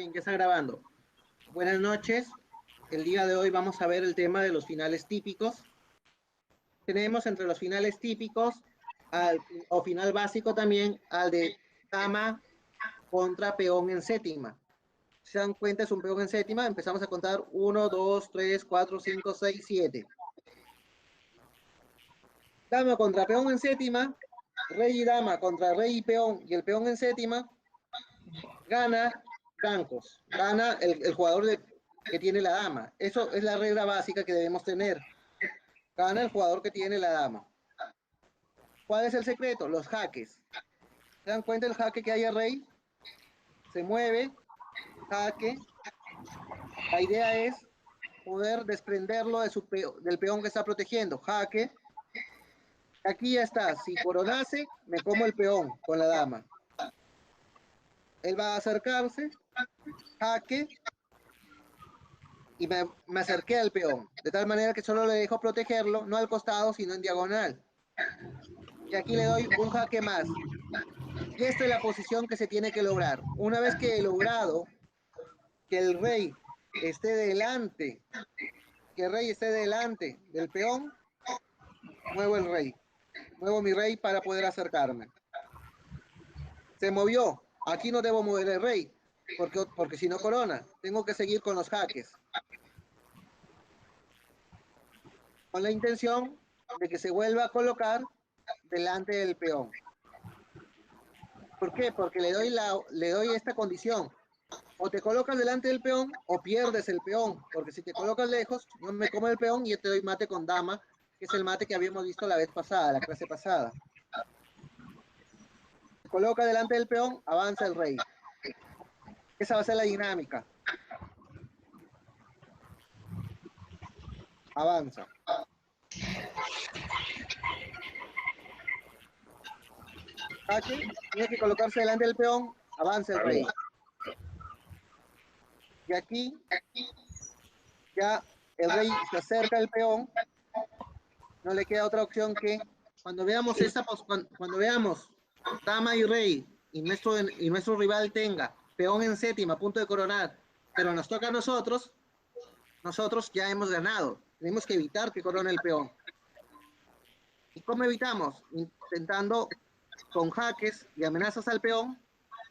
Bien, ya está grabando. Buenas noches. El día de hoy vamos a ver el tema de los finales típicos. Tenemos entre los finales típicos o final básico también al de dama contra peón en séptima. Si se dan cuenta, es un peón en séptima. Empezamos a contar 1, 2, 3, 4, 5, 6, 7. Dama contra peón en séptima, rey y dama contra rey y peón, y el peón en séptima, gana blancos, gana el jugador que tiene la dama. Eso es la regla básica que debemos tener. Gana el jugador que tiene la dama. ¿Cuál es el secreto? Los jaques. ¿Se dan cuenta el jaque que hay a rey? Se mueve, jaque. La idea es poder desprenderlo del peón que está protegiendo. Jaque. Aquí ya está. Si coronase, me como el peón con la dama. Él va a acercarse, jaque, y me acerqué al peón, de tal manera que solo le dejo protegerlo, no al costado, sino en diagonal. Y aquí le doy un jaque más. Y esta es la posición que se tiene que lograr. Una vez que he logrado que el rey esté delante, que el rey esté delante del peón, muevo el rey. Muevo mi rey para poder acercarme. Se movió. Aquí no debo mover el rey, porque si no corona, tengo que seguir con los jaques. Con la intención de que se vuelva a colocar delante del peón. ¿Por qué? Porque le doy esta condición. O te colocas delante del peón o pierdes el peón. Porque si te colocas lejos, yo me como el peón y yo te doy mate con dama, que es el mate que habíamos visto la vez pasada, la clase pasada. Se coloca delante del peón, avanza el rey. Esa va a ser la dinámica. Avanza. Jaque, tiene que colocarse delante del peón, avanza el rey. Y aquí ya el rey se acerca al peón, no le queda otra opción que cuando veamos cuando veamos dama y rey y nuestro rival tenga peón en séptima, a punto de coronar, pero nos toca a nosotros ya hemos ganado. Tenemos que evitar que corone el peón. ¿Y cómo evitamos? Intentando con jaques y amenazas al peón,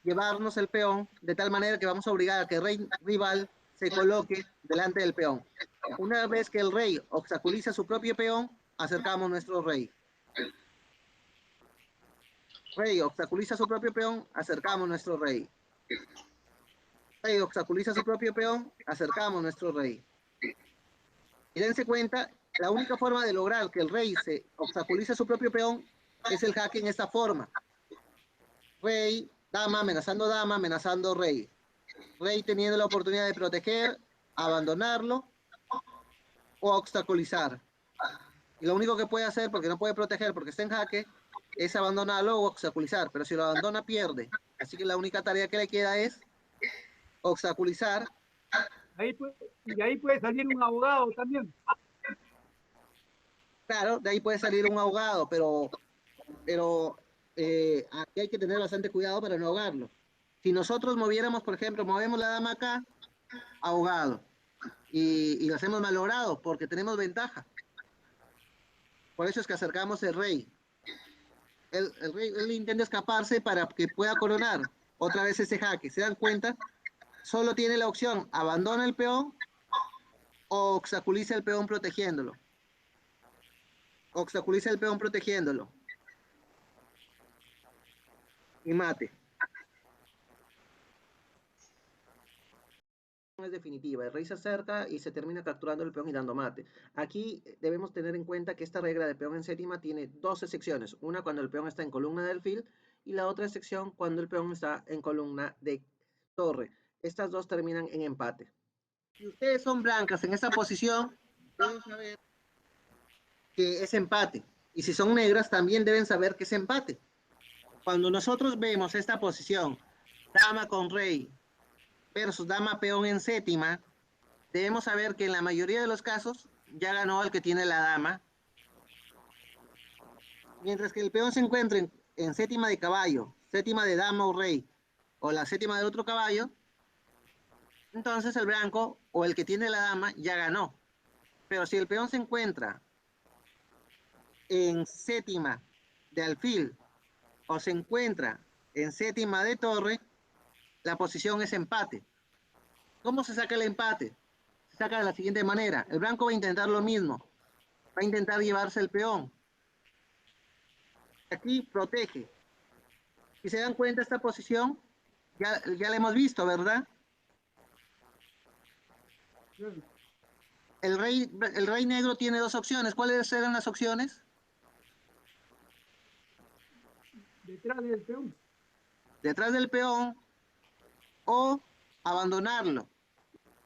llevarnos el peón de tal manera que vamos a obligar a que el rey rival se coloque delante del peón. Una vez que el rey obstaculiza su propio peón, acercamos nuestro rey. Rey obstaculiza su propio peón, acercamos nuestro rey. Rey obstaculiza su propio peón, acercamos nuestro rey. Y dense cuenta, la única forma de lograr que el rey se obstaculice su propio peón es el jaque en esta forma. Rey, dama, amenazando rey. Rey teniendo la oportunidad de proteger, abandonarlo o obstaculizar. Y lo único que puede hacer, porque no puede proteger, porque está en jaque, es abandonarlo o obstaculizar. Pero si lo abandona, pierde. Así que la única tarea que le queda es obstaculizar. Y ahí puede salir un abogado también. Claro, de ahí puede salir un ahogado, pero aquí hay que tener bastante cuidado para no ahogarlo. Si nosotros moviéramos, por ejemplo, movemos la dama acá, ahogado. Y lo hacemos malogrado porque tenemos ventaja. Por eso es que acercamos el rey. El rey él intenta escaparse para que pueda coronar otra vez ese jaque. ¿Se dan cuenta? Solo tiene la opción, abandona el peón o obstaculiza el peón protegiéndolo. Obstaculiza el peón protegiéndolo. Y mate. Es definitiva, el rey se acerca y se termina capturando el peón y dando mate. Aquí debemos tener en cuenta que esta regla de peón en séptima tiene dos secciones, una cuando el peón está en columna de alfil y la otra sección cuando el peón está en columna de torre. Estas dos terminan en empate. Si ustedes son blancas en esta posición, deben saber que es empate. Y si son negras, también deben saber que es empate. Cuando nosotros vemos esta posición, dama con rey versus dama peón en séptima, debemos saber que en la mayoría de los casos ya ganó el que tiene la dama. Mientras que el peón se encuentre en séptima de caballo, séptima de dama o rey, o la séptima del otro caballo, entonces el blanco o el que tiene la dama ya ganó. Pero si el peón se encuentra en séptima de alfil o se encuentra en séptima de torre, la posición es empate. ¿Cómo se saca el empate? Se saca de la siguiente manera. El blanco va a intentar lo mismo. Va a intentar llevarse el peón. Aquí protege. Si se dan cuenta, esta posición ya la hemos visto, ¿verdad? El rey negro tiene dos opciones. ¿Cuáles eran las opciones? Detrás del peón. Detrás del peón o abandonarlo.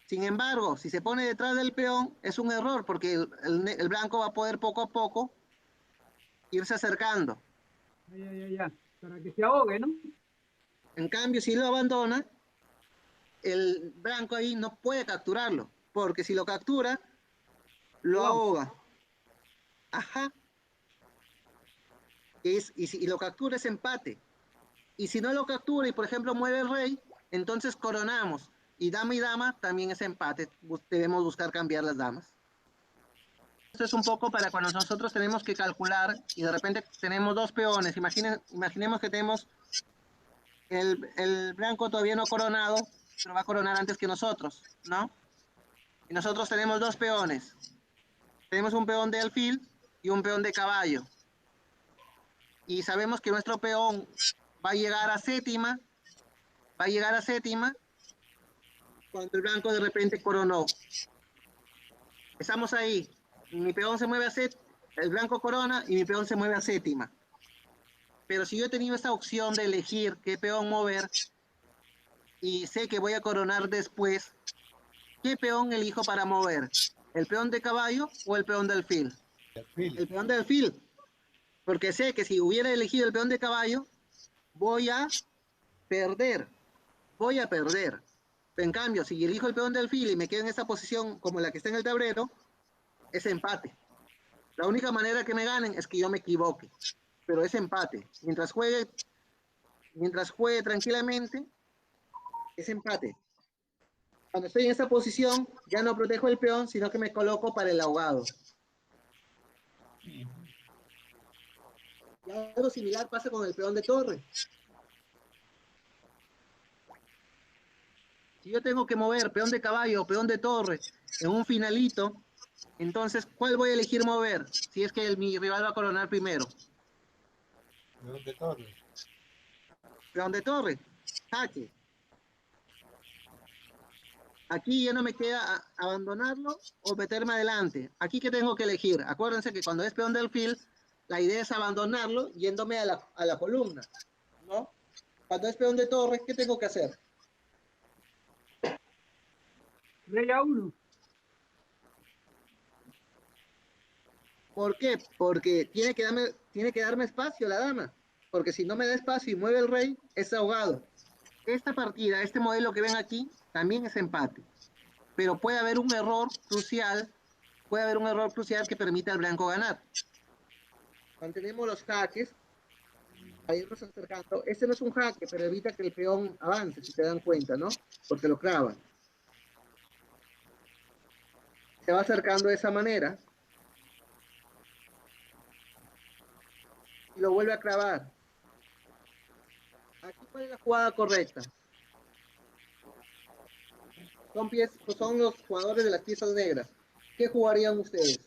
Sin embargo, si se pone detrás del peón, es un error porque el blanco va a poder poco a poco irse acercando. Ya. Para que se ahogue, ¿no? En cambio, si lo abandona, el blanco ahí no puede capturarlo, porque si lo captura, lo Vamos. ahoga. Ajá. Y si lo captura es empate. Y si no lo captura y, por ejemplo, mueve el rey, entonces coronamos. Y dama también es empate. Debemos buscar cambiar las damas. Esto es un poco para cuando nosotros tenemos que calcular y de repente tenemos dos peones. Imaginemos que tenemos el blanco todavía no coronado, pero va a coronar antes que nosotros, ¿no? Y nosotros tenemos dos peones. Tenemos un peón de alfil y un peón de caballo. Y sabemos que nuestro peón va a llegar a séptima, cuando el blanco de repente coronó. Estamos ahí. Mi peón se mueve a séptima, el blanco corona y mi peón se mueve a séptima. Pero si yo he tenido esta opción de elegir qué peón mover y sé que voy a coronar después, ¿qué peón elijo para mover? ¿El peón de caballo o el peón de alfil? El peón de alfil, porque sé que si hubiera elegido el peón de caballo, voy a perder. En cambio, si elijo el peón de alfil y me quedo en esta posición como la que está en el tablero, es empate. La única manera que me ganen es que yo me equivoque, pero es empate. Mientras juegue tranquilamente, es empate. Cuando estoy en esta posición, ya no protejo el peón, sino que me coloco para el ahogado. Y algo similar pasa con el peón de torre. Si yo tengo que mover peón de caballo o peón de torre en un finalito, entonces, ¿cuál voy a elegir mover? Si es que mi rival va a coronar primero. Peón de torre. Peón de torre, jaque. Aquí ya no me queda abandonarlo o meterme adelante. Aquí, ¿qué tengo que elegir? Acuérdense que cuando es peón de alfil, la idea es abandonarlo yéndome a la columna, ¿no? Cuando es peón de torre, ¿qué tengo que hacer? Rey A1. ¿Por qué? Porque tiene que darme espacio la dama. Porque si no me da espacio y mueve el rey, es ahogado. Esta partida, este modelo que ven aquí, también es empate. Pero puede haber un error crucial que permita al blanco ganar. Mantenemos los jaques para irnos acercando. Este no es un jaque, pero evita que el peón avance, si se dan cuenta, ¿no? Porque lo clavan. Se va acercando de esa manera. Y lo vuelve a clavar. Aquí, ¿cuál es la jugada correcta? Son los jugadores de las piezas negras. ¿Qué jugarían ustedes?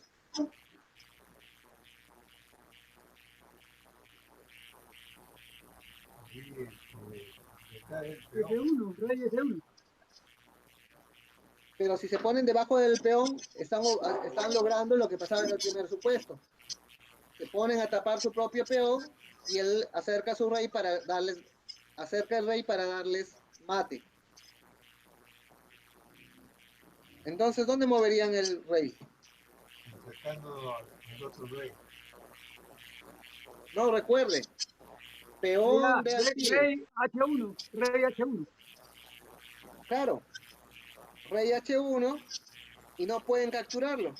F1, rey F1. Pero si se ponen debajo del peón, están logrando lo que pasaba en el primer supuesto. Se ponen a tapar su propio peón y él acerca a su rey acerca el rey para darles mate. Entonces, ¿dónde moverían el rey? Acercando al otro rey. No, recuerde, peón de alfil. Rey H1, rey H1. Claro, rey H1 y no pueden capturarlo.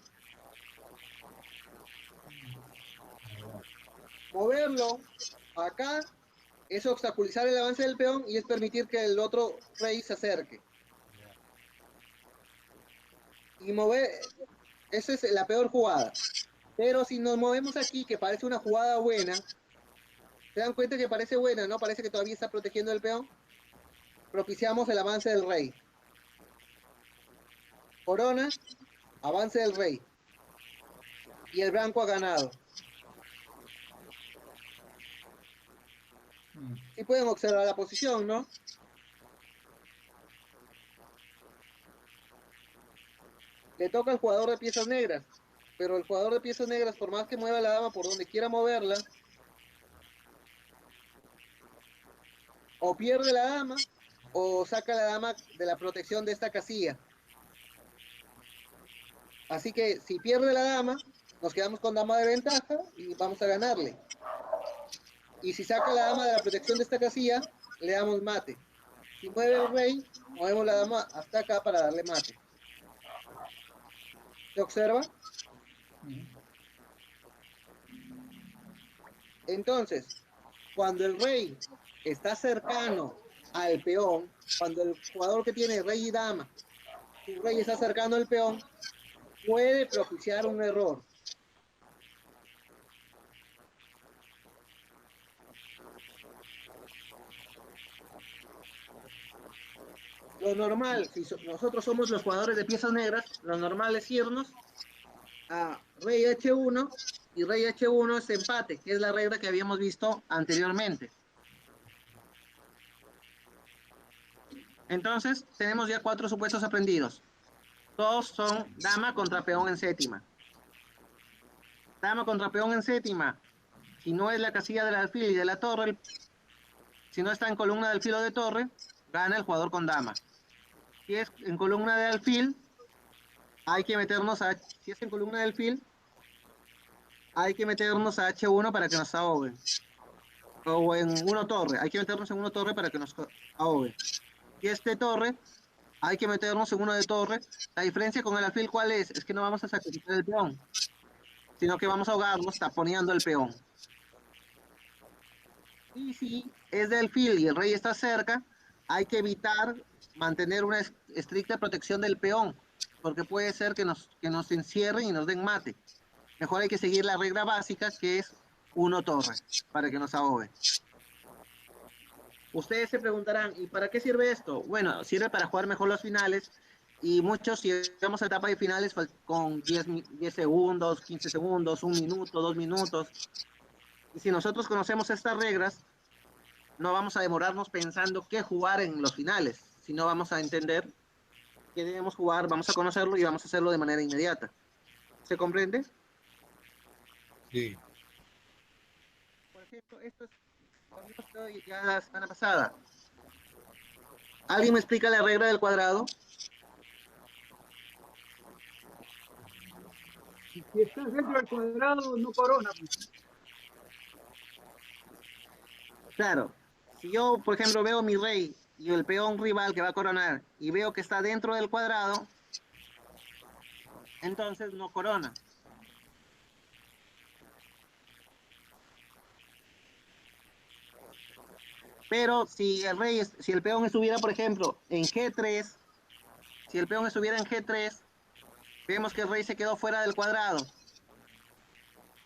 Moverlo acá es obstaculizar el avance del peón y es permitir que el otro rey se acerque. y mover, esa es la peor jugada. Pero si nos movemos aquí, que parece una jugada buena, ¿se dan cuenta que parece buena, no? Parece que todavía está protegiendo el peón. Propiciamos el avance del rey. Corona, avance del rey. Y el blanco ha ganado. Sí pueden observar la posición, ¿no? Le toca al jugador de piezas negras. Pero el jugador de piezas negras, por más que mueva la dama por donde quiera moverla, o pierde la dama, o saca la dama de la protección de esta casilla. Así que si pierde la dama, nos quedamos con dama de ventaja y vamos a ganarle. Y si saca la dama de la protección de esta casilla, le damos mate. Si mueve el rey, movemos la dama hasta acá para darle mate. ¿Se observa? Entonces, cuando el rey está cercano al peón, cuando el jugador que tiene rey y dama, su rey está cercano al peón, puede propiciar un error. Lo normal, si nosotros somos los jugadores de piezas negras, lo normal es irnos a rey H1 y rey H1 es empate, que es la regla que habíamos visto anteriormente. Entonces, tenemos ya 4 supuestos aprendidos. Todos son dama contra peón en séptima. Dama contra peón en séptima. Si no es la casilla del alfil y de la torre, si no está en columna de alfil o de torre, gana el jugador con dama. Si es en columna de alfil, hay que meternos a, si es en columna de alfil, hay que meternos a H1 para que nos ahoguen. O en 1 torre, hay que meternos en 1 torre para que nos ahoguen. Si es de torre, hay que meternos en 1 de torre. La diferencia con el alfil, ¿cuál es? Es que no vamos a sacrificar el peón, sino que vamos a ahogarnos taponeando el peón. Y si es de alfil y el rey está cerca, hay que evitar mantener una estricta protección del peón, porque puede ser que nos encierren y nos den mate. Mejor hay que seguir la regla básica, que es 1 torre, para que nos ahogue. Ustedes se preguntarán, ¿y para qué sirve esto? Bueno, sirve para jugar mejor los finales, y muchos si llegamos a etapa de finales con 10 segundos, 15 segundos, 1 minuto, 2 minutos. Y si nosotros conocemos estas reglas, no vamos a demorarnos pensando qué jugar en los finales, sino vamos a entender qué debemos jugar, vamos a conocerlo y vamos a hacerlo de manera inmediata. ¿Se comprende? Sí. Por ejemplo, esto es lo vimos ya la semana pasada. ¿Alguien me explica la regla del cuadrado? Si estás dentro del cuadrado, no corona. Pues. Claro. Si yo, por ejemplo, veo mi rey y el peón rival que va a coronar y veo que está dentro del cuadrado, entonces no corona. Pero si el rey, si el peón estuviera, por ejemplo, en G3, si el peón estuviera en G3, vemos que el rey se quedó fuera del cuadrado.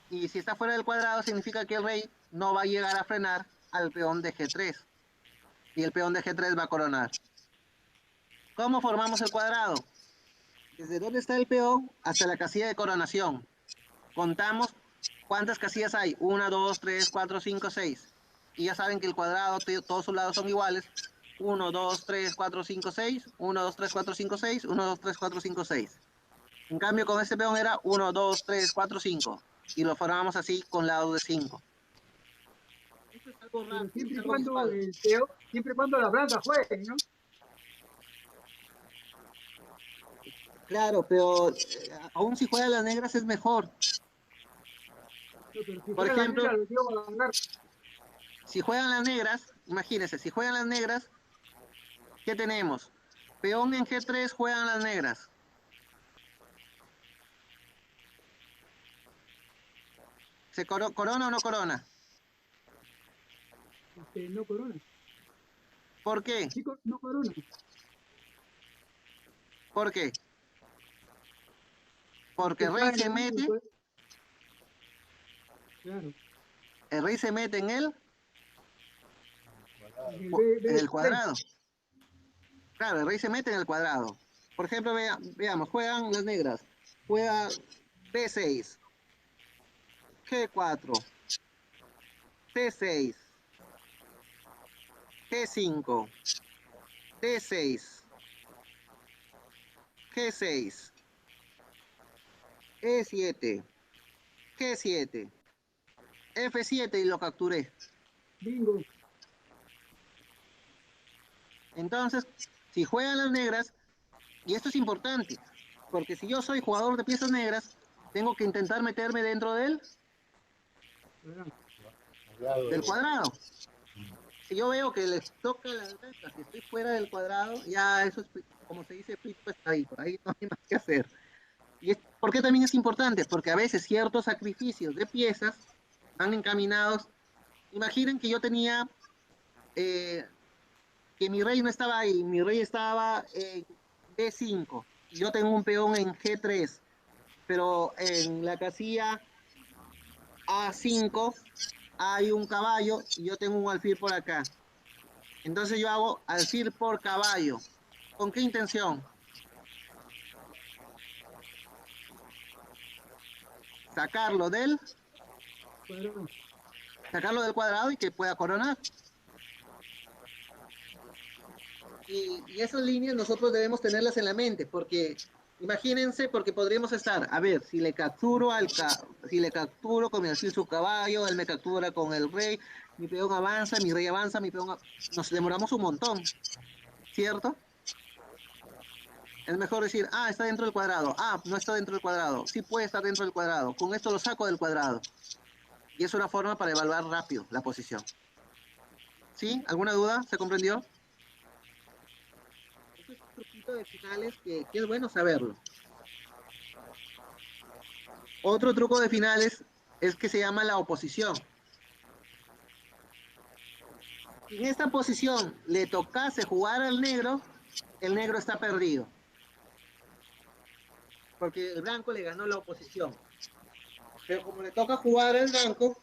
Y si está fuera del cuadrado, significa que el rey no va a llegar a frenar al peón de G3. Y el peón de G3 va a coronar. ¿Cómo formamos el cuadrado? Desde dónde está el peón hasta la casilla de coronación. Contamos cuántas casillas hay. 1, 2, 3, 4, 5, 6. Y ya saben que el cuadrado, todos sus lados son iguales. 1, 2, 3, 4, 5, 6. 1, 2, 3, 4, 5, 6. 1, 2, 3, 4, 5, 6. En cambio, con este peón era 1, 2, 3, 4, 5. Y lo formamos así con lados de 5. Esto es algo Pero rápido, es algo visual. siempre y cuando las blancas jueguen, ¿no? Claro, pero aún si juegan las negras es mejor. No, pero si Por juegan las ejemplo, negras, los llevo a ganar. si juegan las negras, imagínense, si juegan las negras, ¿qué tenemos? Peón en G3 juegan las negras. ¿Se corona o no corona? No corona. ¿Por qué? Sí, no corona. ¿Por qué? porque el rey se mete, Pues. Claro. el rey se mete en el, El en el cuadrado. Claro, el rey se mete en el cuadrado. Por ejemplo, veamos, juegan las negras. Juega B6, G4, C6, G5, D6, G6, E7, G7, F7 y lo capturé. Bingo. Entonces, si juegan las negras, y esto es importante, porque si yo soy jugador de piezas negras, tengo que intentar meterme dentro del cuadrado. Si yo veo que les toca la blanca, si estoy fuera del cuadrado, ya eso es, como se dice, pito pescadito, ahí no hay más que hacer. ¿Por qué también es importante? Porque a veces ciertos sacrificios de piezas van encaminados. Imaginen que yo tenía, que mi rey no estaba ahí, mi rey estaba en B5, y yo tengo un peón en G3, pero en la casilla A5 hay un caballo y yo tengo un alfil por acá. Entonces yo hago alfil por caballo. ¿Con qué intención? Sacarlo del, Cuadrado. sacarlo del cuadrado y que pueda coronar. Y esas líneas nosotros debemos tenerlas en la mente, porque imagínense, porque podríamos estar, a ver, si le capturo si le capturo con mi alfil su caballo, él me captura con el rey, mi peón avanza, mi rey avanza, nos demoramos un montón, ¿cierto? Es mejor decir, ah, está dentro del cuadrado, ah, no está dentro del cuadrado, sí puede estar dentro del cuadrado, con esto lo saco del cuadrado. Y es una forma para evaluar rápido la posición. ¿Sí? ¿Alguna duda? ¿Se comprendió? Este es un truquito de finales que es bueno saberlo. Otro truco de finales es que se llama la oposición. Si en esta posición le tocase jugar al negro, el negro está perdido. Porque el blanco le ganó la oposición. Pero como le toca jugar al blanco,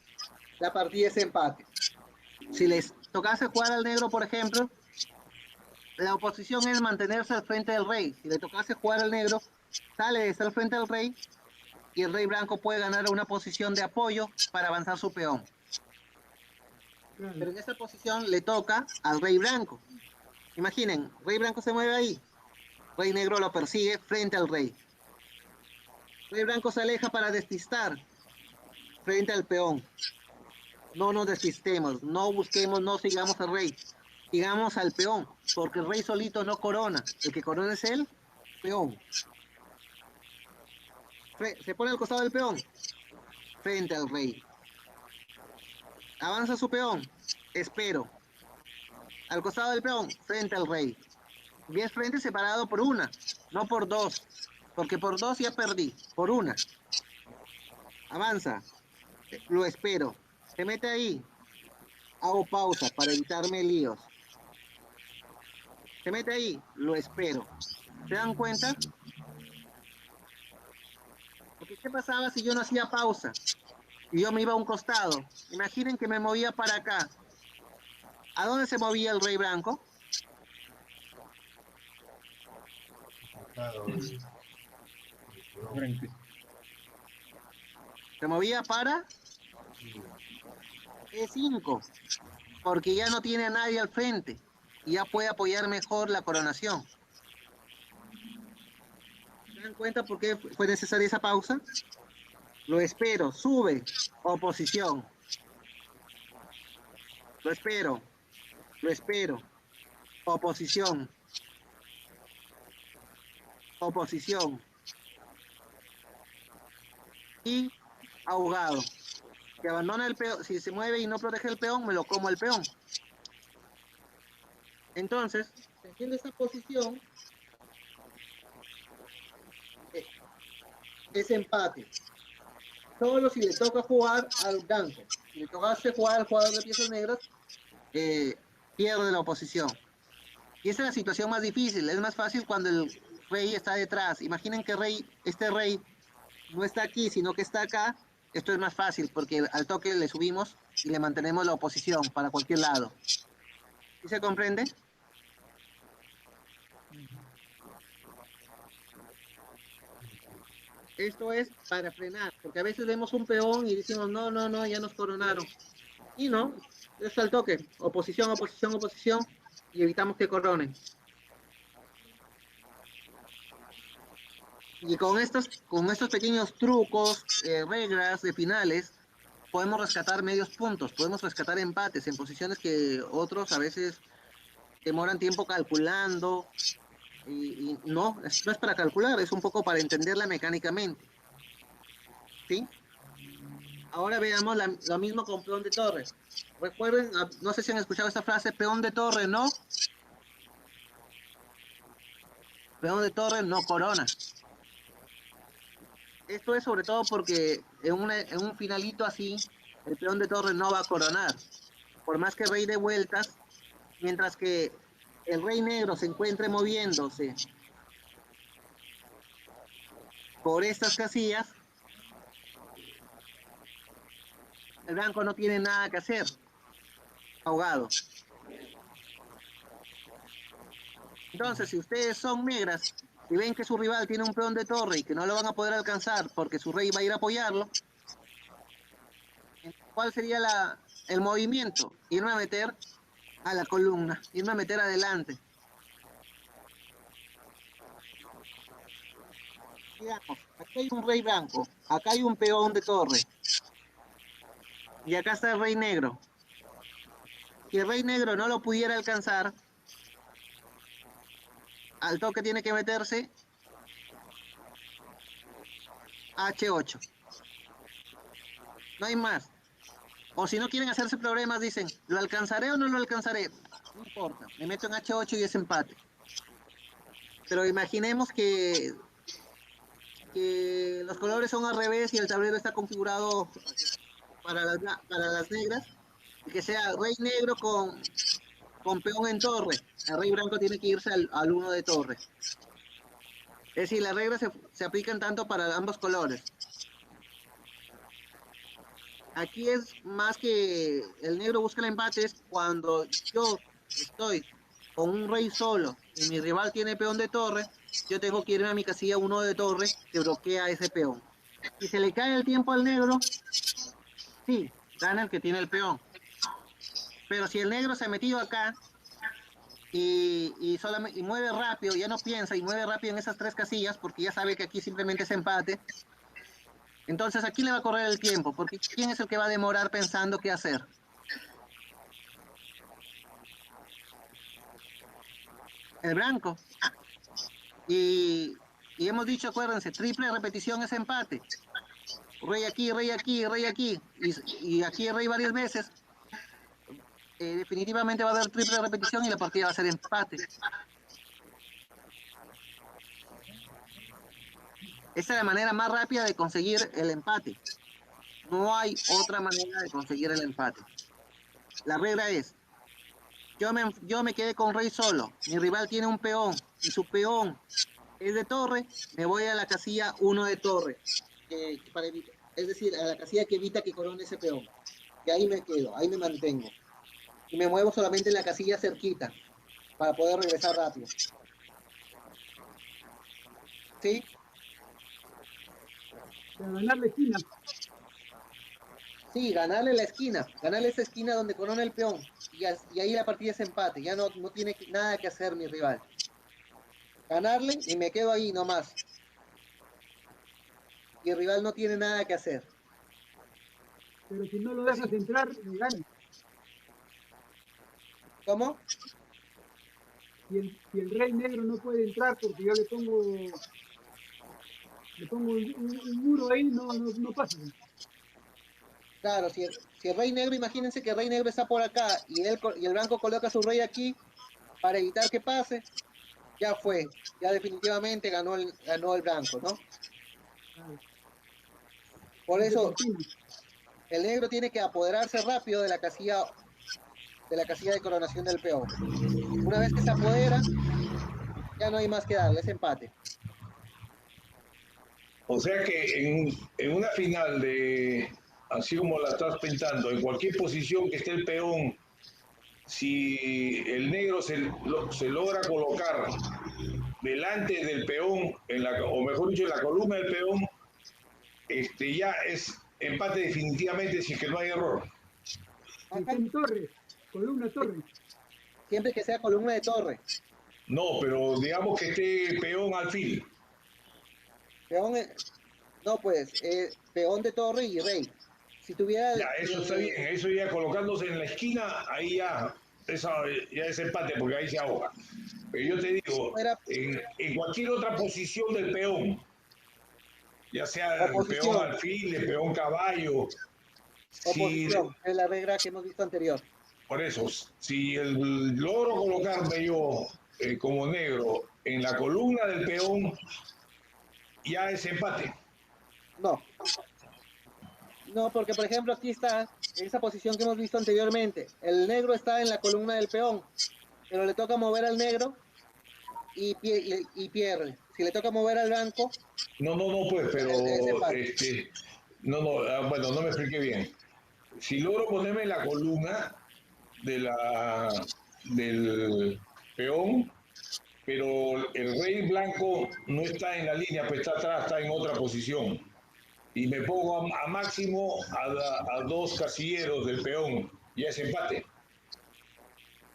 la partida es empate. Si les tocase jugar al negro, por ejemplo, la oposición es mantenerse al frente del rey. Si le tocase jugar al negro, sale de estar al frente del rey y el rey blanco puede ganar una posición de apoyo para avanzar su peón. Claro. Pero en esta posición le toca al rey blanco. Imaginen, rey blanco se mueve ahí, rey negro lo persigue frente al rey. Rey blanco se aleja para despistar frente al peón. No nos despistemos, no busquemos, no sigamos al rey, sigamos al peón, porque el rey solito no corona, el que corona es el peón. Se pone al costado del peón, frente al rey. Avanza su peón, espero. Al costado del peón, frente al rey. Bien frente separado por una, no por dos, porque por dos ya perdí, por una. Avanza, lo espero. Se mete ahí, hago pausa para evitarme líos. Se mete ahí, lo espero. ¿Se dan cuenta? Porque ¿qué pasaba si yo no hacía pausa? Y yo me iba a un costado. Imaginen que me movía para acá. ¿A dónde se movía el rey blanco? Se movía para E5, porque ya no tiene a nadie al frente y ya puede apoyar mejor la coronación. ¿Se dan cuenta por qué fue necesaria esa pausa? Lo espero, sube, oposición. Lo espero, oposición, oposición. Y ahogado. Si abandona el peón, si se mueve y no protege el peón, me lo como el peón. Entonces, ¿se entiende esa posición? Es empate. Solo si le toca jugar al blanco. Si le tocase jugar al jugador de piezas negras, pierde la oposición. Y esa es la situación más difícil. Es más fácil cuando el rey está detrás. Imaginen que este rey no está aquí, sino que está acá, esto es más fácil porque al toque le subimos y le mantenemos la oposición para cualquier lado. ¿Sí se comprende? Esto es para frenar, porque a veces vemos un peón y decimos, no, no, no, ya nos coronaron. Y no, es al toque, oposición, oposición, oposición, y evitamos que coronen. Y con estos pequeños trucos, reglas de finales, podemos rescatar medios puntos, podemos rescatar empates en posiciones que otros a veces demoran tiempo calculando, y no, no es para calcular, es un poco para entenderla mecánicamente, ¿sí? Ahora veamos lo mismo con peón de torre. Recuerden, no sé si han escuchado esta frase, peón de torre no, peón de torre no corona. Esto es sobre todo porque en un finalito así, el peón de torre no va a coronar. Por más que el rey de vueltas, mientras que el rey negro se encuentre moviéndose por estas casillas, el blanco no tiene nada que hacer, ahogado. Entonces, si ustedes son negras y ven que su rival tiene un peón de torre y que no lo van a poder alcanzar porque su rey va a ir a apoyarlo, ¿cuál sería el movimiento? Irme a meter a la columna, irme a meter adelante. Digamos, aquí hay un rey blanco, acá hay un peón de torre y acá está el rey negro. Si el rey negro no lo pudiera alcanzar, al toque tiene que meterse H8. No hay más. O si no quieren hacerse problemas, dicen, ¿lo alcanzaré o no lo alcanzaré? No importa, me meto en H8 y es empate. Pero imaginemos que los colores son al revés y el tablero está configurado para las negras, y que sea rey negro con peón en torre. El rey blanco tiene que irse al 1 de torre. Es decir, las reglas se aplican tanto para ambos colores. Aquí es más que el negro busca el empate, es cuando yo estoy con un rey solo y mi rival tiene peón de torre, yo tengo que irme a mi casilla 1 de torre que bloquea ese peón. Si se le cae el tiempo al negro, sí, gana el que tiene el peón. Pero si el negro se ha metido acá y mueve rápido, ya no piensa y mueve rápido en esas tres casillas, porque ya sabe que aquí simplemente es empate, entonces aquí le va a correr el tiempo, porque ¿quién es el que va a demorar pensando qué hacer? El blanco. Y hemos dicho, acuérdense, triple repetición es empate. Rey aquí, rey aquí, rey aquí. Y aquí el rey varias veces. Definitivamente va a haber triple repetición y la partida va a ser empate. Esa es la manera más rápida de conseguir el empate. No hay otra manera de conseguir el empate. La regla es, yo me quedé con rey solo, mi rival tiene un peón y su peón es de torre, me voy a la casilla 1 de torre. Es decir, a la casilla que evita que corone ese peón. Y ahí me quedo, ahí me mantengo. Y me muevo solamente en la casilla cerquita para poder regresar rápido. ¿Sí? Para ganar la esquina. Sí, ganarle la esquina, ganarle esa esquina donde corona el peón. Y ahí la partida es empate, ya no tiene nada que hacer mi rival. Ganarle y me quedo ahí nomás. Y el rival no tiene nada que hacer. Pero si no lo dejas entrar, gana. ¿Cómo? Si el rey negro no puede entrar porque yo le pongo un muro ahí, no pasa. Claro, si el rey negro, imagínense que el rey negro está por acá y el blanco coloca su rey aquí para evitar que pase, ya fue, ya definitivamente ganó el blanco, ¿no? Por eso el negro tiene que apoderarse rápido de la casilla de coronación del peón. Una vez que se apodera, ya no hay más que darle, es empate. O sea que en una final de, así como la estás pintando, en cualquier posición que esté el peón, si el negro se logra colocar delante del peón, o mejor dicho, en la columna del peón, ya es empate definitivamente si es que no hay error. Está en torre, columna torre. Siempre que sea columna de torre. No, pero digamos que esté peón alfil. Peón, no, pues, peón de torre y rey. Si tuviera... Ya, eso está bien. Eso ya colocándose en la esquina, ahí ya es empate, porque ahí se ahoga. Pero yo te digo, fuera en cualquier otra posición del peón, ya sea el peón oposición, alfil, el peón caballo, si, oposición, es la regla que hemos visto anterior. por eso, si logro colocarme yo como negro en la columna del peón, ya es empate. No, no, porque por ejemplo aquí está esa posición que hemos visto anteriormente. El negro está en la columna del peón, pero le toca mover al negro y pierde. Si le toca mover al blanco, No, pues, pero es empate. bueno, no me expliqué bien. Si logro ponerme en la columna del peón, pero el rey blanco no está en la línea, pues está atrás, está en otra posición. Y me pongo a máximo a dos casilleros del peón, ya es empate.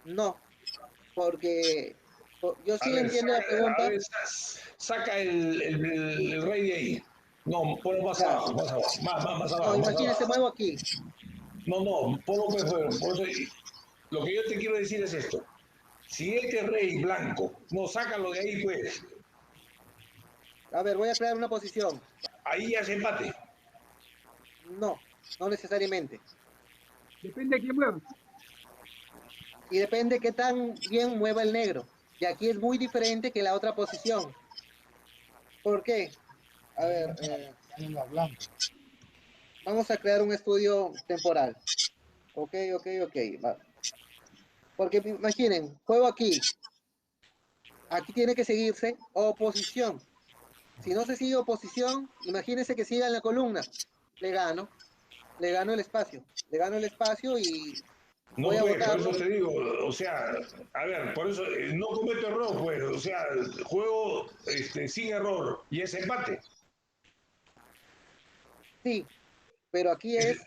No, porque yo A sí le ver, entiendo la pregunta. saca el rey de ahí. No, ponlo más Ya. abajo, más No, abajo, más imagínese, abajo. muevo aquí. Ponlo pues, lo que yo te quiero decir es esto. Si este rey blanco, no, sácalo de ahí, pues. A ver, voy a crear una posición. Ahí ya se empate. No, no necesariamente. Depende de quién mueva. Y depende qué tan bien mueva el negro. Y aquí es muy diferente que la otra posición. ¿Por qué? A ver, vamos a crear un estudio temporal. Ok, va. Porque imaginen, juego aquí. Aquí tiene que seguirse oposición. Si no se sigue oposición, imagínense que siga en la columna. Le gano. Le gano el espacio. Le gano el espacio y No, voy a pues, por votarlo. eso te digo, o sea, a ver, por eso no cometo error, pues, o sea, juego sin error y es empate. Sí, pero aquí es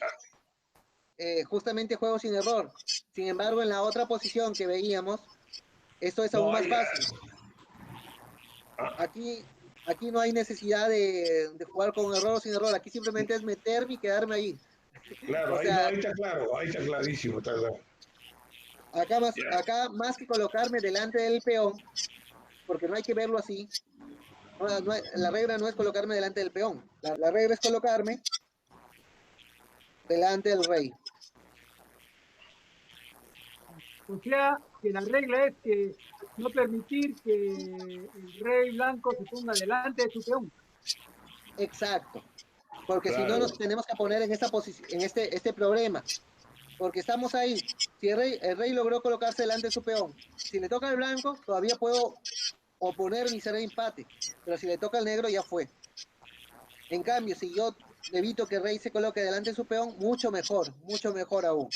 justamente juego sin error. Sin embargo, en la otra posición que veíamos, esto es aún No más hay, fácil. Aquí, aquí no hay necesidad de jugar con error o sin error. Aquí simplemente es meterme y quedarme ahí. claro, O sea, ahí está claro, ahí está clarísimo, está claro. Ya. acá más que colocarme delante del peón, porque no hay que verlo así, la regla no es colocarme delante del peón. La regla es colocarme delante del rey. O sea, que la regla es que no permitir que el rey blanco se ponga delante de su peón. Exacto. Porque si no Claro. nos tenemos que poner en esta posición, en este problema. Porque estamos ahí. Si el rey logró colocarse delante de su peón, si le toca al blanco, todavía puedo oponerme y ser empate. Pero si le toca al negro, ya fue. En cambio, si yo evito que el rey se coloque delante de su peón, mucho mejor aún.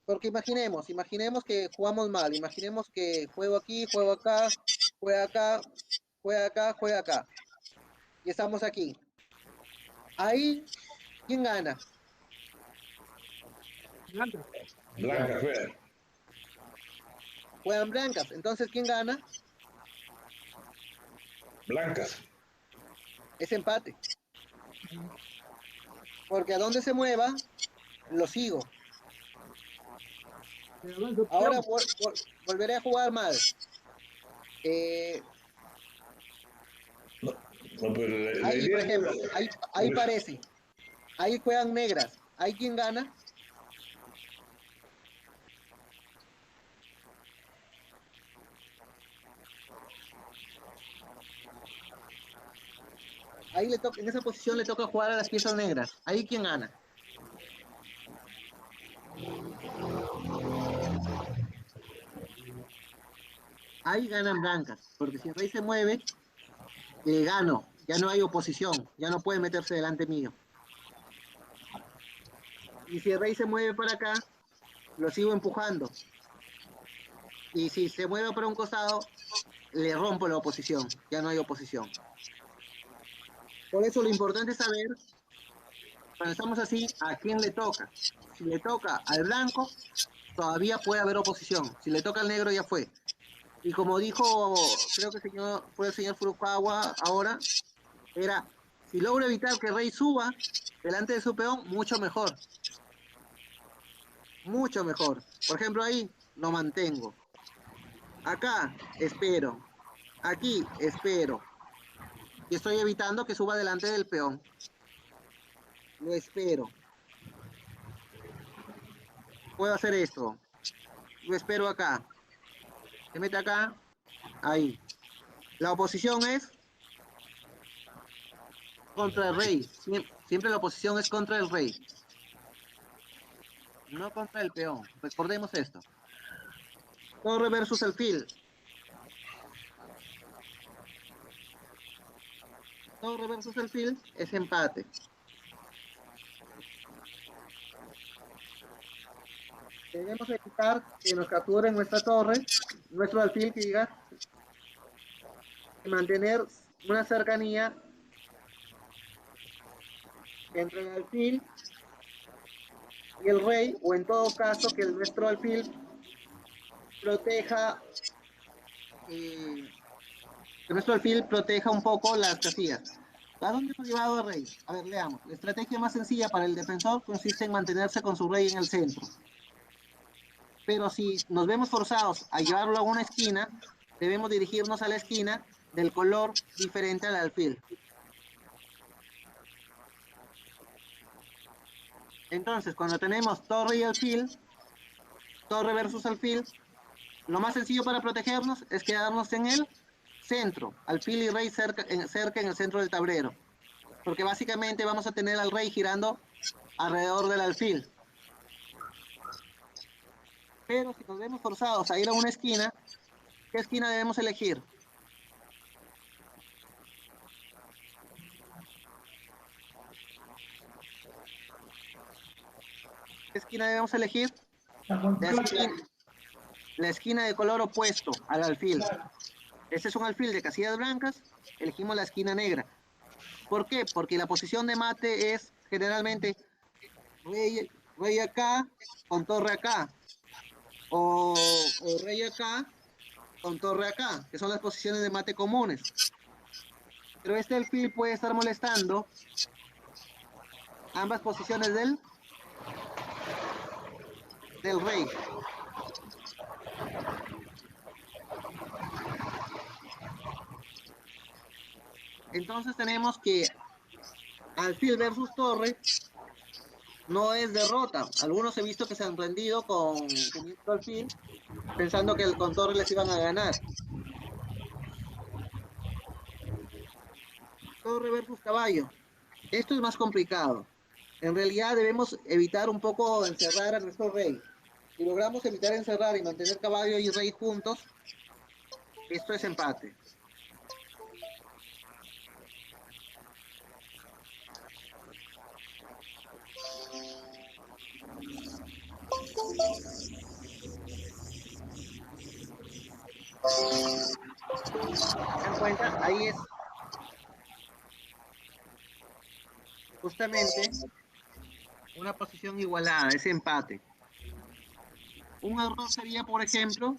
Porque imaginemos que jugamos mal, imaginemos que juego aquí, juego acá, juega acá, juega acá, juega acá. Y estamos aquí. Ahí, ¿quién gana? Blanca. Blanca, juega. Juegan blancas. Entonces, ¿quién gana? Blancas. Es empate. Porque a donde se mueva, lo sigo. Ahora volveré a jugar mal. No, pero la Ahí, por idea ejemplo, ahí es, parece. Ahí juegan negras. ¿Ahí quién gana? Ahí en esa posición le toca jugar a las piezas negras. Ahí quién gana. Ahí ganan blancas, porque si el rey se mueve, gano. Ya no hay oposición, ya no puede meterse delante mío. Y si el rey se mueve para acá, lo sigo empujando. Y si se mueve para un costado, le rompo la oposición, ya no hay oposición. Por eso lo importante es saber, cuando estamos así, a quién le toca. Si le toca al blanco, todavía puede haber oposición. Si le toca al negro, ya fue. Y como dijo, creo que fue el señor Furukawa ahora, era, si logro evitar que el rey suba delante de su peón, mucho mejor. Mucho mejor. Por ejemplo, ahí lo mantengo. Acá, espero. Aquí, espero. Y estoy evitando que suba delante del peón. Lo espero. Puedo hacer esto. Lo espero acá. Se mete acá. Ahí. La oposición es contra el rey. Siempre la oposición es contra el rey. No contra el peón. Recordemos esto. Torre versus alfil. Torre versus alfil es empate. Debemos evitar que nos capturen nuestra torre, nuestro alfil, que diga, y mantener una cercanía entre el alfil y el rey, o en todo caso que nuestro alfil proteja, que nuestro alfil proteja un poco las casillas. ¿A dónde hemos llevado al rey? A ver, leamos. La estrategia más sencilla para el defensor consiste en mantenerse con su rey en el centro. Pero si nos vemos forzados a llevarlo a una esquina, debemos dirigirnos a la esquina del color diferente al alfil. Entonces, cuando tenemos torre y alfil, torre versus alfil, lo más sencillo para protegernos es quedarnos en el centro, alfil y rey cerca en el centro del tablero, porque básicamente vamos a tener al rey girando alrededor del alfil. Pero si nos vemos forzados a ir a una esquina, ¿qué esquina debemos elegir? ¿Qué esquina debemos elegir? La esquina de color opuesto al alfil. Este es un alfil de casillas blancas, elegimos la esquina negra. ¿Por qué? Porque la posición de mate es generalmente rey acá con torre acá, o rey acá con torre acá, que son las posiciones de mate comunes. Pero este alfil puede estar molestando ambas posiciones del rey. Entonces tenemos que alfil versus torre no es derrota. Algunos he visto que se han rendido con teniendo alfil, pensando que con torre les iban a ganar. Torre versus caballo. Esto es más complicado. En realidad debemos evitar un poco encerrar a nuestro rey. Si logramos evitar encerrar y mantener caballo y rey juntos, esto es empate. ¿Se dan cuenta? Ahí es justamente una posición igualada, es empate. Un error sería, por ejemplo,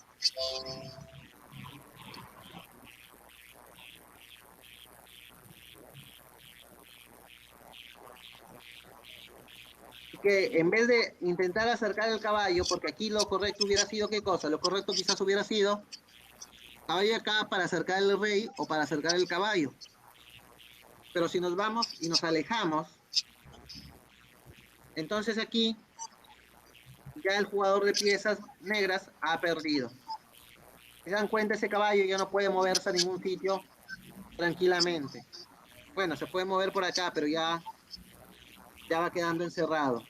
que en vez de intentar acercar el caballo, porque aquí lo correcto hubiera sido ¿qué cosa? Lo correcto quizás hubiera sido caballo acá para acercar el rey o para acercar el caballo. Pero si nos vamos y nos alejamos, entonces aquí ya el jugador de piezas negras ha perdido. Se dan cuenta, ese caballo ya no puede moverse a ningún sitio tranquilamente. Bueno, se puede mover por acá, pero ya va quedando encerrado.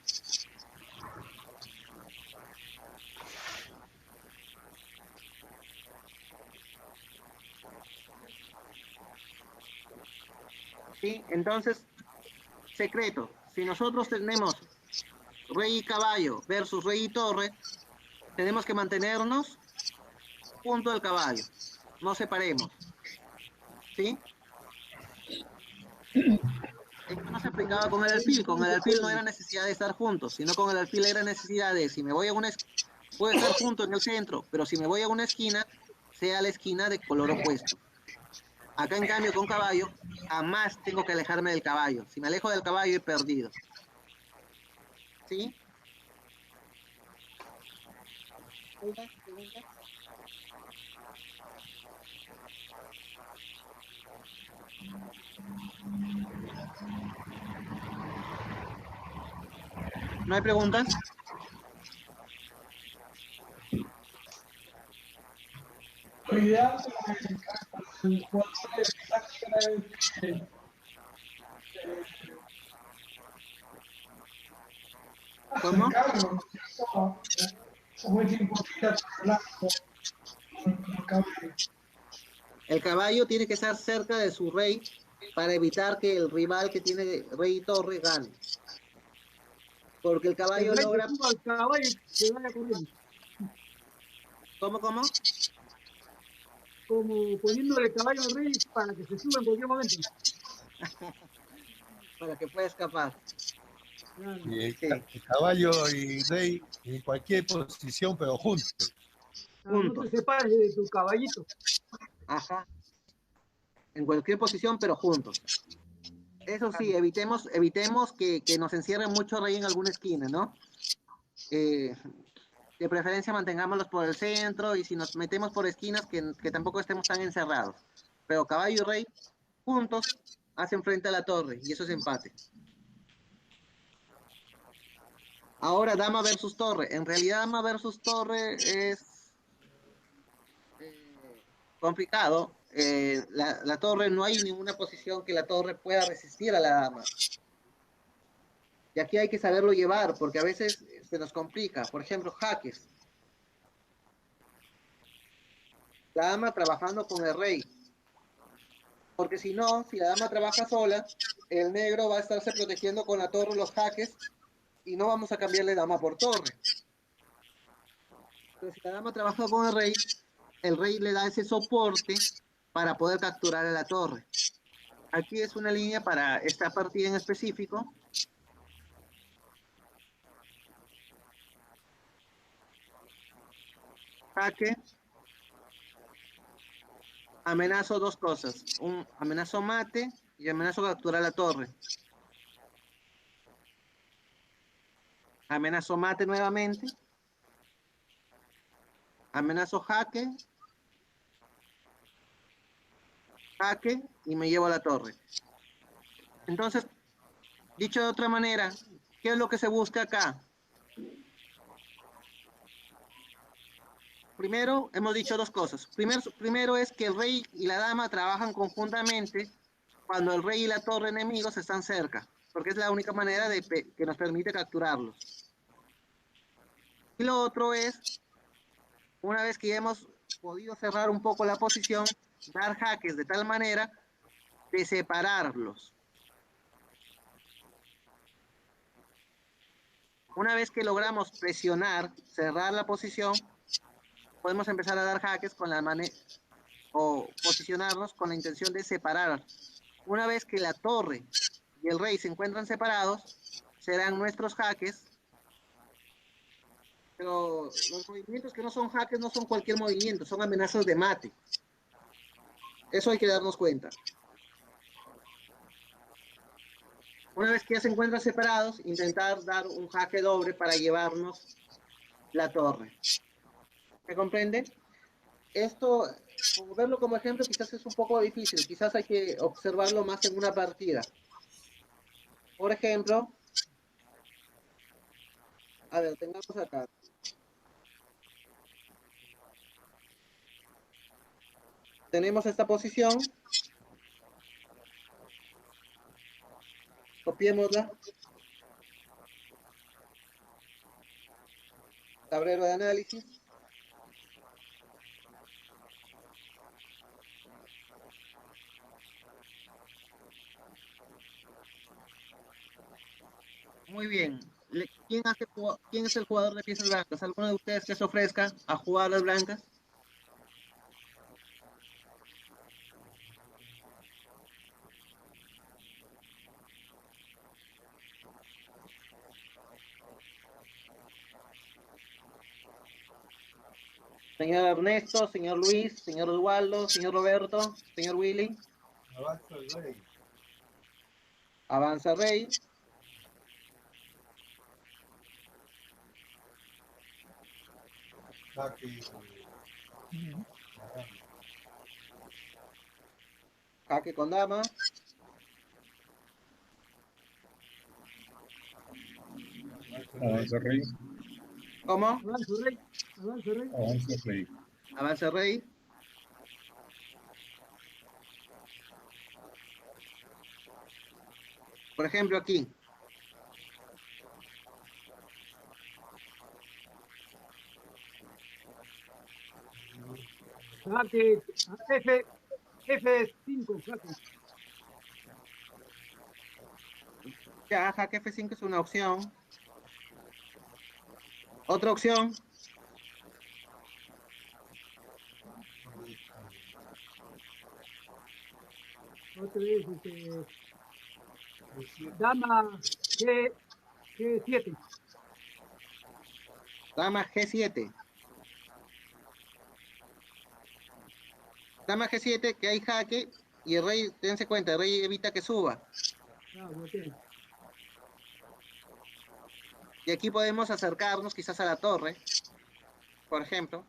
¿sí? Entonces, secreto, si nosotros tenemos rey y caballo versus rey y torre, tenemos que mantenernos junto al caballo, no separemos, ¿sí? Esto no se aplicaba con el alfil no era necesidad de estar juntos, sino con el alfil era necesidad de, si me voy a una esquina, puedo estar junto en el centro, pero si me voy a una esquina, sea la esquina de color opuesto. Acá en cambio con caballo, jamás tengo que alejarme del caballo. Si me alejo del caballo he perdido, ¿sí? ¿Preguntas? ¿No hay preguntas? Lo ideal el jugador de táctica es que ¿Cómo? acercarlo, ¿cierto? Como es imposible acorralarlo con el caballo. El caballo tiene que estar cerca de su rey para evitar que el rival que tiene rey y torre gane. Porque el El caballo rey se logra... suba al caballo y se vaya corriendo. ¿Cómo? Como poniéndole el caballo al rey para que se suba en cualquier momento. Para que pueda escapar. Claro. Y Sí, caballo y rey en cualquier posición, pero juntos. Claro, no te juntos. separes de tu caballito. Ajá. En cualquier posición, pero juntos. Eso sí, evitemos que nos encierre mucho rey en alguna esquina, ¿no? Eh, de preferencia mantengámoslos por el centro y si nos metemos por esquinas que tampoco estemos tan encerrados. Pero caballo y rey juntos hacen frente a la torre y eso es empate. Ahora dama versus torre. En realidad dama versus torre es complicado. La torre no hay ninguna posición que la torre pueda resistir a la dama. Y aquí hay que saberlo llevar porque a veces se nos complica. Por ejemplo, jaques. La dama trabajando con el rey. Porque si no, si la dama trabaja sola, el negro va a estarse protegiendo con la torre los jaques y no vamos a cambiarle dama por torre. Pero si la dama trabaja con el rey le da ese soporte para poder capturar a la torre. Aquí es una línea para esta partida en específico. Jaque. Amenazo dos cosas. Amenazo mate y amenazo capturar la torre. Amenazo mate nuevamente. Amenazo jaque. Jaque y me llevo a la torre. Entonces, dicho de otra manera, ¿qué es lo que se busca acá? Primero, hemos dicho dos cosas. Primero es que el rey y la dama trabajan conjuntamente cuando el rey y la torre enemigos están cerca, porque es la única manera que nos permite capturarlos. Y lo otro es, una vez que ya hemos podido cerrar un poco la posición, dar jaques de tal manera de separarlos. Una vez que logramos presionar, cerrar la posición, podemos empezar a dar jaques con la manera o posicionarnos con la intención de separar. Una vez que la torre y el rey se encuentran separados, serán nuestros jaques, pero los movimientos que no son jaques no son cualquier movimiento, son amenazas de mate. Eso hay que darnos cuenta. Una vez que ya se encuentran separados, intentar dar un jaque doble para llevarnos la torre. ¿Se comprende? Esto, verlo como ejemplo, quizás es un poco difícil, quizás hay que observarlo más en una partida. Por ejemplo, a ver, tengamos acá. Tenemos esta posición. Copiémosla. Tablero de análisis. Muy bien. ¿Quién es el jugador de piezas blancas? ¿Alguno de ustedes que se ofrezca a jugar las blancas? Señor Ernesto, señor Luis, señor Osvaldo, señor Roberto, señor Willy. Avanza el rey. Avanza Rey. Jaque. Jaque con dama. Avanza rey. ¿Cómo? Avanza, rey. Avanza, rey. Avanza rey. Avanza Rey. Por ejemplo, aquí. Jaque, F5, jaque. Ya, jaque F5 es una opción. Otra opción. Otra vez, dama G7. Dama G7. Dama G7, que hay jaque. Y el rey, dense cuenta, el rey evita que suba. Ah, ok. Y aquí podemos acercarnos quizás a la torre. Por ejemplo.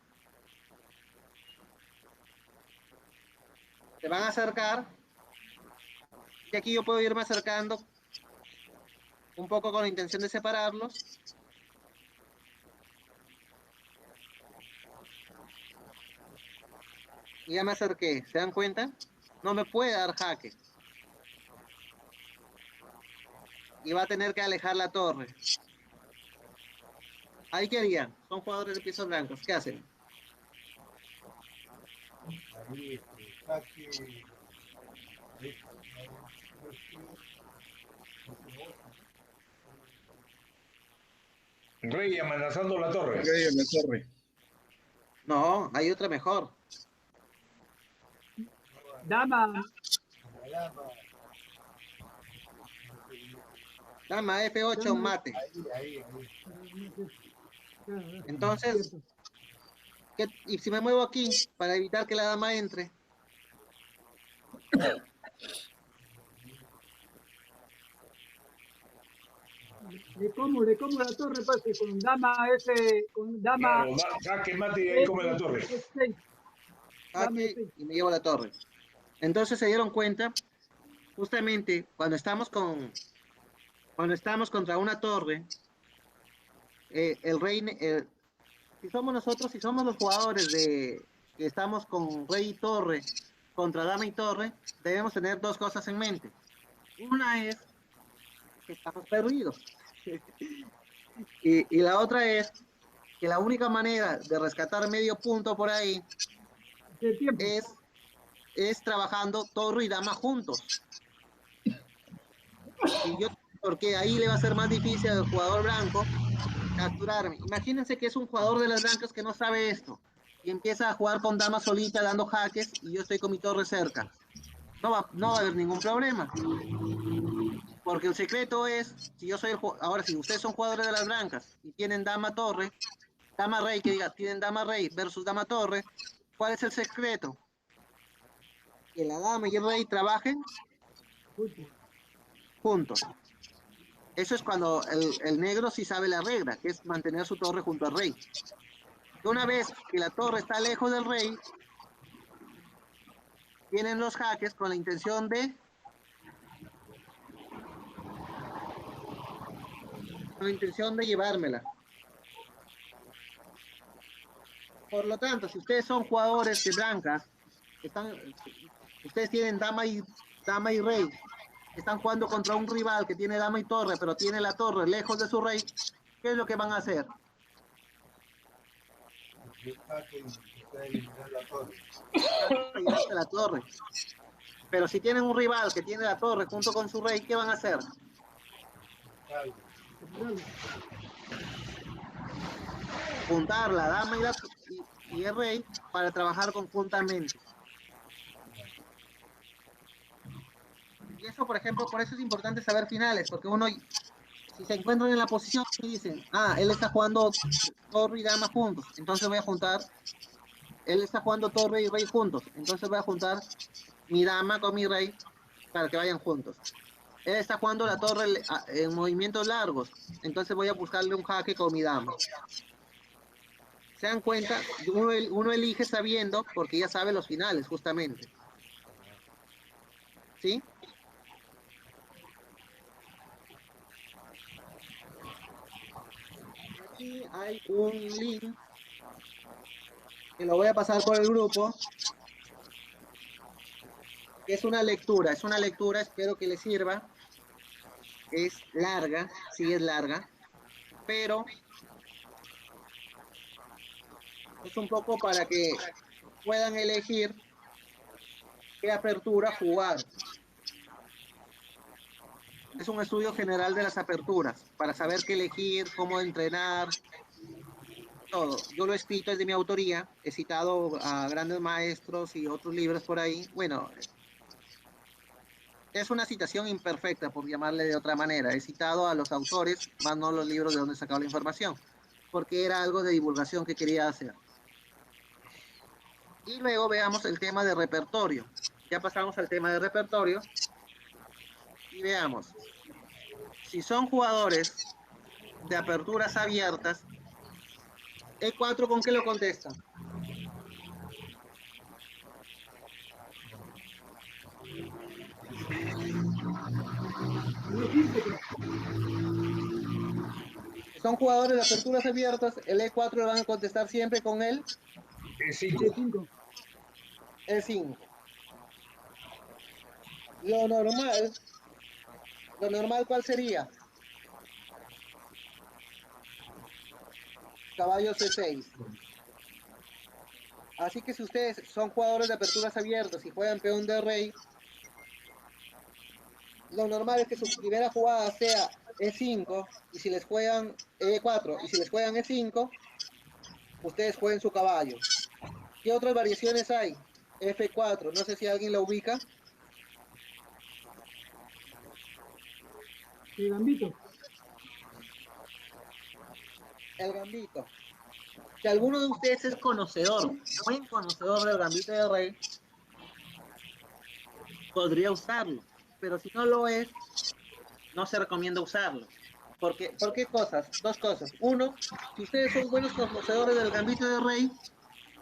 Se van a acercar. Y aquí yo puedo irme acercando un poco con la intención de separarlos. Y ya me acerqué, ¿se dan cuenta? No me puede dar jaque. Y va a tener que alejar la torre. ¿Ahí qué harían? Son jugadores de piezas blancas, ¿qué hacen? Ahí, jaque. Rey amenazando la torre. Rey en la torre. No, hay otra mejor. Dama, Dama F8, mate. Ahí. Entonces, y si me muevo aquí para evitar que la dama entre. le como la torre, pase con dama F, con dama Claro, jaque mate y ahí come la torre. F6. Jaque y me llevo la torre. Entonces se dieron cuenta, justamente cuando estamos contra una torre, el rey, si somos nosotros, si somos los jugadores que estamos con rey y torre contra dama y torre, debemos tener dos cosas en mente. Una es que estamos perdidos. y la otra es que la única manera de rescatar medio punto por ahí es trabajando torre y dama juntos. Porque ahí le va a ser más difícil al jugador blanco capturarme. Imagínense que es un jugador de las blancas que no sabe esto y empieza a jugar con dama solita dando jaques y yo estoy con mi torre cerca. No va a haber ningún problema. Porque el secreto es, ahora si ustedes son jugadores de las blancas y tienen dama torre, dama rey, tienen dama rey versus dama torre, ¿cuál es el secreto? Que la dama y el rey trabajen juntos. Eso es cuando el negro sí sabe la regla, que es mantener su torre junto al rey. Y una vez que la torre está lejos del rey, tienen los jaques con la intención de llevármela. Por lo tanto, si ustedes son jugadores de blancas, ustedes tienen dama y rey, están jugando contra un rival que tiene dama y torre, pero tiene la torre lejos de su rey, ¿qué es lo que van a hacer? La torre. Pero si tienen un rival que tiene la torre junto con su rey, ¿qué van a hacer? Juntar la dama y el rey para trabajar conjuntamente. Y eso, por ejemplo, por eso es importante saber finales, porque uno, si se encuentran en la posición y dicen, ah, él está jugando torre y dama juntos, entonces voy a juntar, él está jugando torre y rey juntos, entonces voy a juntar mi dama con mi rey para que vayan juntos. Él está jugando la torre en movimientos largos, entonces voy a buscarle un jaque con mi dama. ¿Se dan cuenta? Uno elige sabiendo porque ya sabe los finales, justamente. ¿Sí? Aquí hay un link que lo voy a pasar por el grupo. Es una lectura, espero que les sirva. Es larga, sí es larga, pero es un poco para que puedan elegir qué apertura jugar. Es un estudio general de las aperturas, para saber qué elegir, cómo entrenar, todo. Yo lo he escrito, es de mi autoría, he citado a grandes maestros y otros libros por ahí. Bueno, es una citación imperfecta, por llamarle de otra manera. He citado a los autores, más no los libros de donde he sacado la información, porque era algo de divulgación que quería hacer. Y luego veamos el tema de repertorio. Ya pasamos al tema de repertorio. Y veamos. Si son jugadores de aperturas abiertas, E4, ¿con qué lo contestan? Si son jugadores de aperturas abiertas, el E4 lo van a contestar siempre con el E5. E5. Lo normal, ¿cuál sería? Caballo C6. Así que si ustedes son jugadores de aperturas abiertas y juegan peón de rey, lo normal es que su primera jugada sea E5 y si les juegan E4 y si les juegan E5, ustedes jueguen su caballo. ¿Qué otras variaciones hay? F4, no sé si alguien la ubica. El gambito. El gambito. Si alguno de ustedes es conocedor, buen conocedor del gambito de rey, podría usarlo. Pero si no lo es, no se recomienda usarlo. ¿Por qué cosas? Dos cosas. Uno, si ustedes son buenos conocedores del gambito de rey,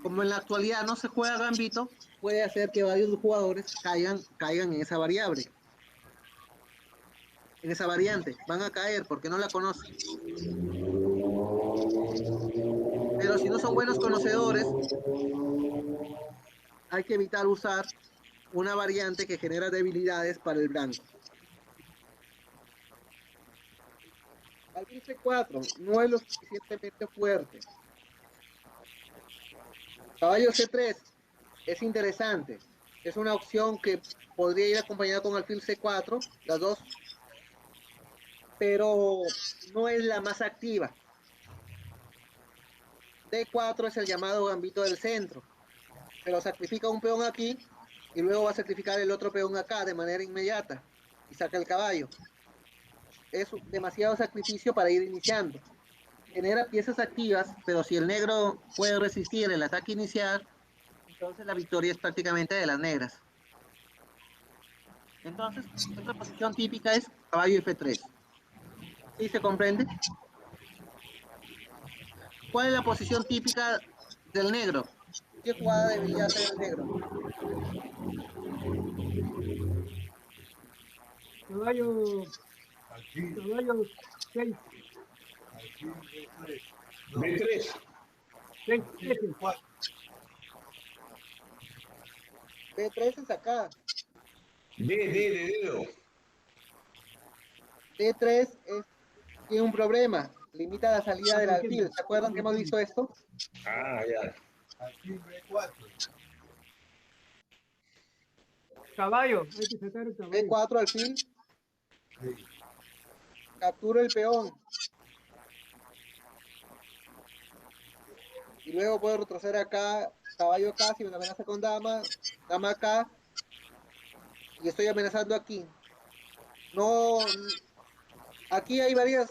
como en la actualidad no se juega gambito, puede hacer que varios jugadores caigan en esa variable. En esa variante. Van a caer porque no la conocen. Pero si no son buenos conocedores, hay que evitar usar una variante que genera debilidades para el blanco. Alfil C4 no es lo suficientemente fuerte. Caballo C3 es interesante. Es una opción que podría ir acompañada con alfil C4, las dos, pero no es la más activa. D4 es el llamado gambito del centro, pero sacrifica un peón aquí y luego va a sacrificar el otro peón acá de manera inmediata y saca el caballo. Es demasiado sacrificio para ir iniciando. Genera piezas activas, pero si el negro puede resistir el ataque inicial, entonces la victoria es prácticamente de las negras. Entonces, otra posición típica es caballo F3. ¿Sí se comprende? ¿Cuál es la posición típica del negro? ¿Qué jugada debería hacer el negro? Caballo 6. B3. 6, 7. D3 es acá. D de dedo. D3 tiene un problema. Limita la salida del alfil. ¿Se acuerdan que hemos visto esto? Ah, ya. Alfil B4. Caballo, hay que sacar el caballo. D4 alfil. Sí. capturo el peón. Y luego puedo retroceder acá, caballo acá, si me amenaza con dama, dama acá, y estoy amenazando aquí. No, aquí hay varias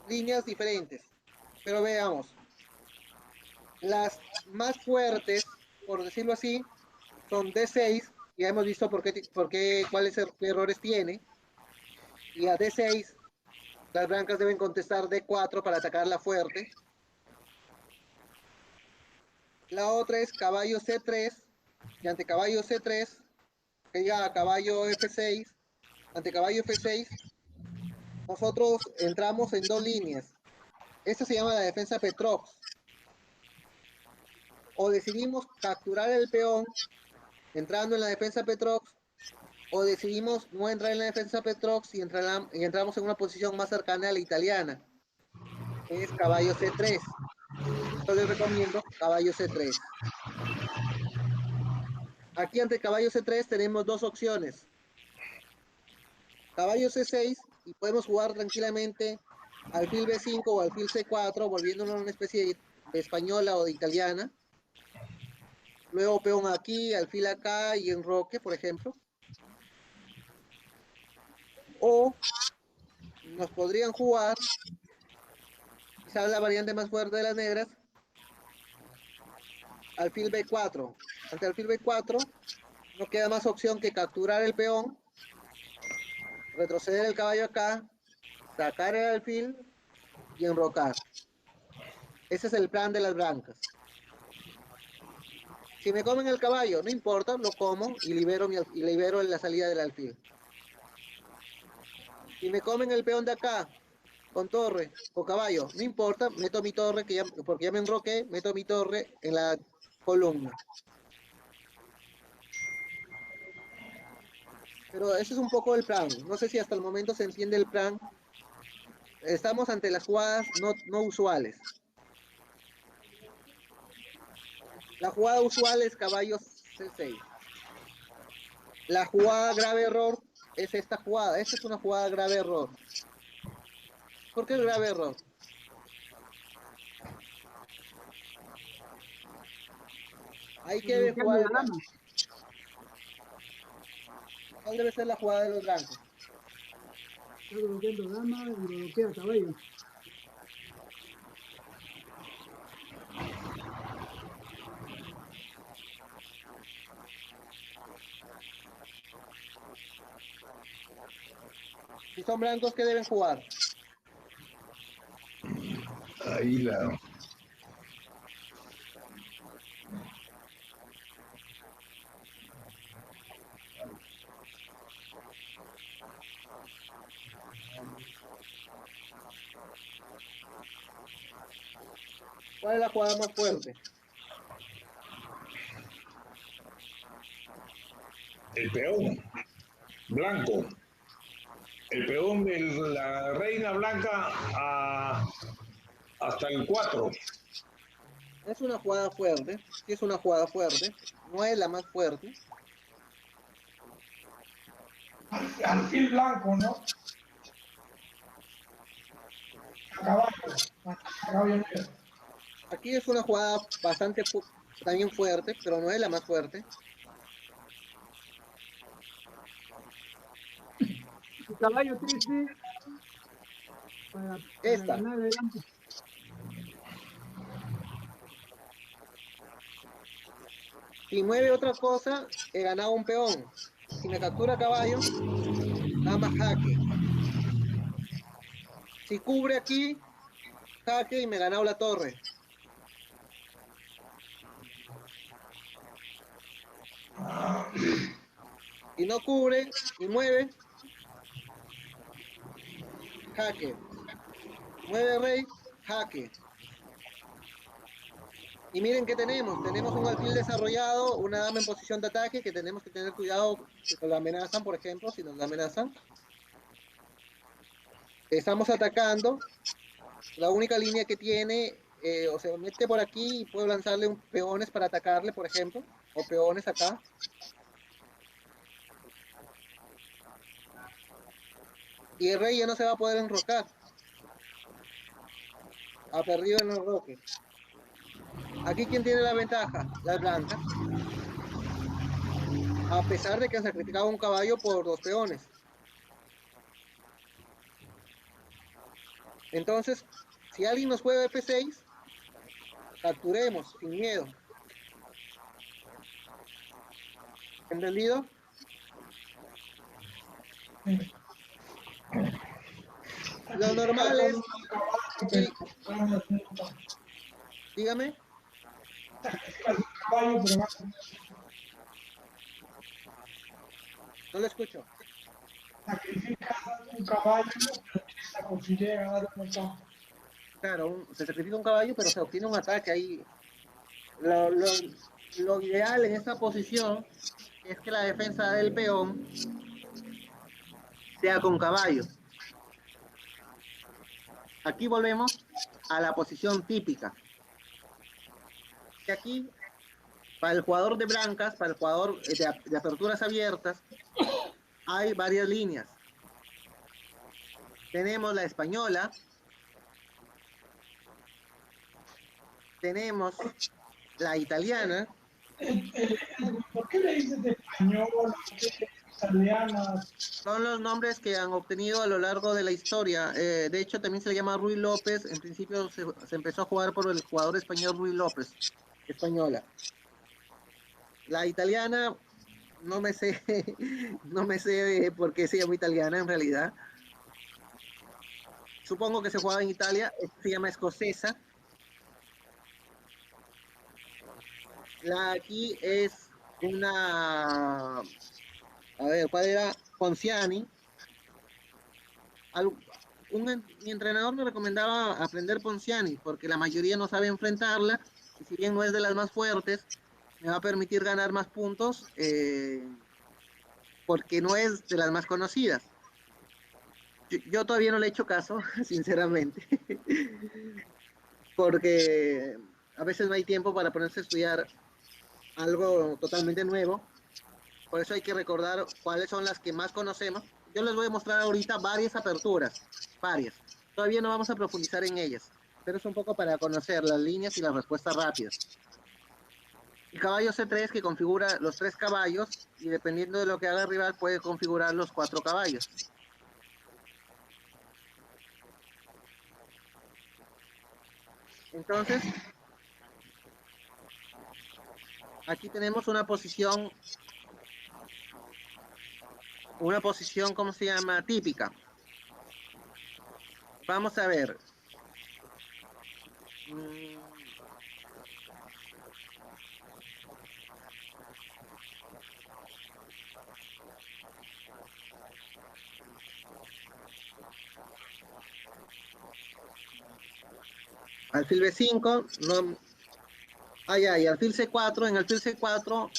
líneas diferentes, pero veamos. Las más fuertes, por decirlo así, son D6, ya hemos visto cuáles errores tiene, y a D6 las blancas deben contestar D4 para atacarla fuerte. La otra es caballo C3, y ante caballo C3, que ya caballo F6, ante caballo F6, nosotros entramos en dos líneas. Esta se llama la defensa Petrox. O decidimos capturar el peón entrando en la defensa Petrox, o decidimos no entrar en la defensa Petrox y entramos en una posición más cercana a la italiana, que es caballo C3. Yo les recomiendo caballo C3. Aquí ante caballo C3 tenemos dos opciones. Caballo C6 y podemos jugar tranquilamente alfil B5 o alfil C4, volviéndonos una especie de española o de italiana. Luego peón aquí, alfil acá y enroque, por ejemplo. O nos podrían jugar, quizás la variante más fuerte de las negras, alfil B4. Ante alfil B4 no queda más opción que capturar el peón, retroceder el caballo acá, sacar el alfil y enrocar. Ese es el plan de las blancas. Si me comen el caballo, no importa, lo como y libero la salida del alfil. Si me comen el peón de acá, con torre o caballo, no importa, meto mi torre, porque ya me enroqué, meto mi torre en la columna. Pero ese es un poco el plan. No sé si hasta el momento se entiende el plan. Estamos ante las jugadas no usuales. La jugada usual es caballo C6. La jugada grave error es esta jugada. Esta es una jugada grave error. ¿Por qué el grave error? Hay que Bloqueando jugar la dama. ¿Cuál debe ser la jugada de los blancos? Está bloqueando dama y lo bloquea caballo. Si son blancos, ¿qué deben jugar? Ahí la... ¿Cuál es la jugada más fuerte? El peón blanco. El peón de la reina blanca hasta el 4. Es una jugada fuerte. Sí es una jugada fuerte. No es la más fuerte. Alfil blanco, ¿no? A caballo negro. Aquí es una jugada bastante también fuerte, pero no es la más fuerte. El caballo 13 para Esta. ganar adelante. Si mueve otra cosa, he ganado un peón. Si me captura caballo, dama jaque. Si cubre aquí, jaque y me he ganado la torre. Si no cubre y mueve, jaque. Mueve rey, jaque. Y miren qué tenemos. Tenemos un alfil desarrollado, una dama en posición de ataque que tenemos que tener cuidado si nos la amenazan, por ejemplo, si nos la amenazan. Estamos atacando. La única línea que tiene, o se mete por aquí y puedo lanzarle un peones para atacarle, por ejemplo. O peones acá. Y el rey ya no se va a poder enrocar. Ha perdido el enroque. Aquí, ¿quién tiene la ventaja? Las blancas. A pesar de que han sacrificado un caballo por 2 peones. Entonces, si alguien nos juega F6, capturemos sin miedo. ¿Entendido? Lo normal es... Sí, dígame. Caballo, pero No lo escucho. sacrifica un caballo, pero tiene la posibilidad de ganar un montón. Claro, se sacrifica un caballo, pero se obtiene un ataque ahí. Lo ideal en esta posición es que la defensa del peón sea con caballo. Aquí volvemos a la posición típica. Y aquí, para el jugador de blancas, para el jugador de aperturas abiertas, hay varias líneas. Tenemos la española, tenemos la italiana. ¿Por qué le dices de español, italiana? Son los nombres que han obtenido a lo largo de la historia. De hecho, también se le llama Ruy López. En principio se empezó a jugar por el jugador español Ruy López, española. La italiana, no me sé, no me sé por qué se llama italiana en realidad. Supongo que se jugaba en Italia, se llama escocesa. La aquí es una, a ver, ¿cuál era? Ponciani. Mi entrenador me recomendaba aprender Ponciani, porque la mayoría no sabe enfrentarla, y si bien no es de las más fuertes, me va a permitir ganar más puntos, porque no es de las más conocidas. Yo todavía no le he hecho caso, sinceramente, porque a veces no hay tiempo para ponerse a estudiar algo totalmente nuevo. Por eso hay que recordar cuáles son las que más conocemos. Yo les voy a mostrar ahorita varias aperturas, varias. Todavía no vamos a profundizar en ellas, pero es un poco para conocer las líneas y las respuestas rápidas. El caballo C3 que configura los 3 caballos y dependiendo de lo que haga el rival puede configurar los 4 caballos. Entonces, aquí tenemos una posición, ¿cómo se llama? Típica. Vamos a ver. Alfil B5, no. Y alfil C4, en alfil C4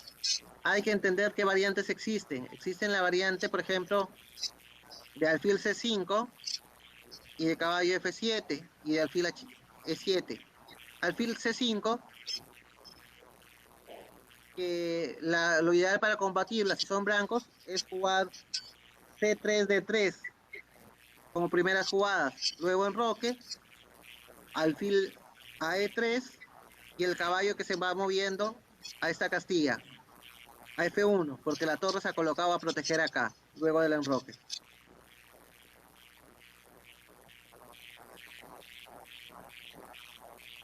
hay que entender qué variantes existen. Existen la variante, por ejemplo, de alfil C5 y de caballo F7 y de alfil E7. Alfil C5, que lo ideal para combatirla si son blancos es jugar C3 D3 como primeras jugadas. Luego enroque, alfil a E3 y el caballo que se va moviendo a esta castilla, a F1, porque la torre se ha colocado a proteger acá, luego del enroque.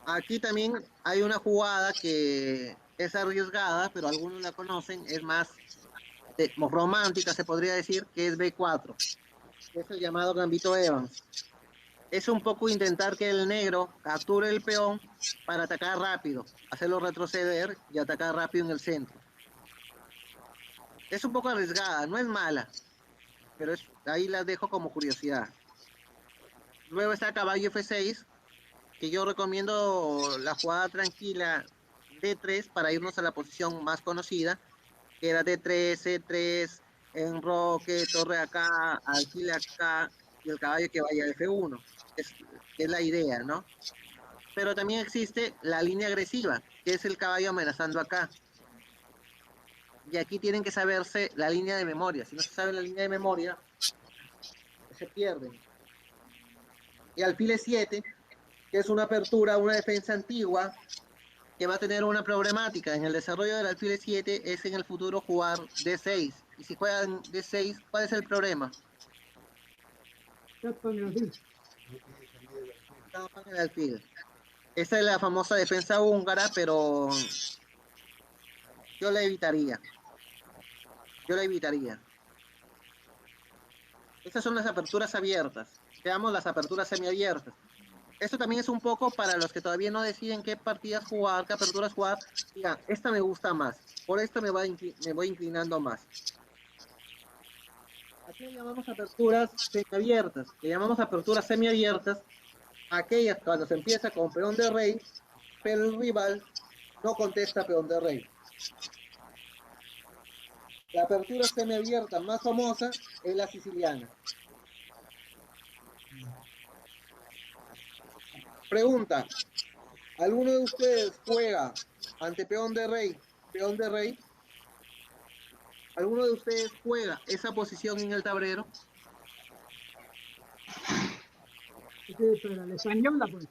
Aquí también hay una jugada que es arriesgada, pero algunos la conocen, es más romántica, se podría decir, que es B4. Es el llamado gambito Evans. Es un poco intentar que el negro capture el peón para atacar rápido, hacerlo retroceder y atacar rápido en el centro. Es un poco arriesgada, no es mala, pero ahí las dejo como curiosidad. Luego está caballo F6, que yo recomiendo la jugada tranquila D3 para irnos a la posición más conocida, que era D3, C3, enroque, torre acá, alfil acá, y el caballo que vaya a F1. Es la idea, ¿no? Pero también existe la línea agresiva, que es el caballo amenazando acá. Y aquí tienen que saberse la línea de memoria. Si no se sabe la línea de memoria, se pierden. Y alfil E7, que es una apertura, una defensa antigua, que va a tener una problemática en el desarrollo del alfil E7, es en el futuro jugar D6. Y si juegan D6, ¿cuál es el problema? Tapan el alfil. Tapan el alfil. Esa es la famosa defensa húngara, pero yo la evitaría. Yo la evitaría. Estas son las aperturas abiertas. Veamos las aperturas semiabiertas. Esto también es un poco para los que todavía no deciden qué partidas jugar, qué aperturas jugar. Digan, esta me gusta más. Por esto me voy inclinando más. Aquí le llamamos aperturas semiabiertas. Le llamamos aperturas semiabiertas aquellas cuando se empieza con peón de rey, pero el rival no contesta peón de rey. La apertura semiabierta más famosa es la siciliana. Pregunta, ¿alguno de ustedes juega ante peón de rey, peón de rey? ¿Alguno de ustedes juega esa posición en el tablero? Para la española, pues.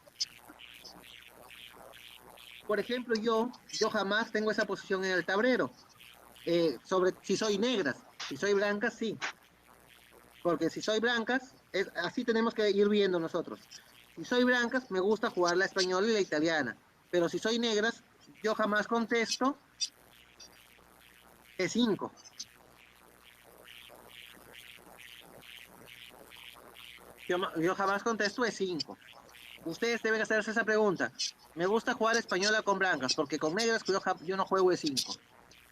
Por ejemplo, yo jamás tengo esa posición en el tablero. Sobre si soy negras, si soy blancas, sí. Porque si soy blancas, así tenemos que ir viendo nosotros. Si soy blancas, me gusta jugar la española y la italiana. Pero si soy negras, yo jamás contesto E5. Yo jamás contesto E5. Ustedes deben hacerse esa pregunta. Me gusta jugar española con blancas, porque con negras yo no juego E5.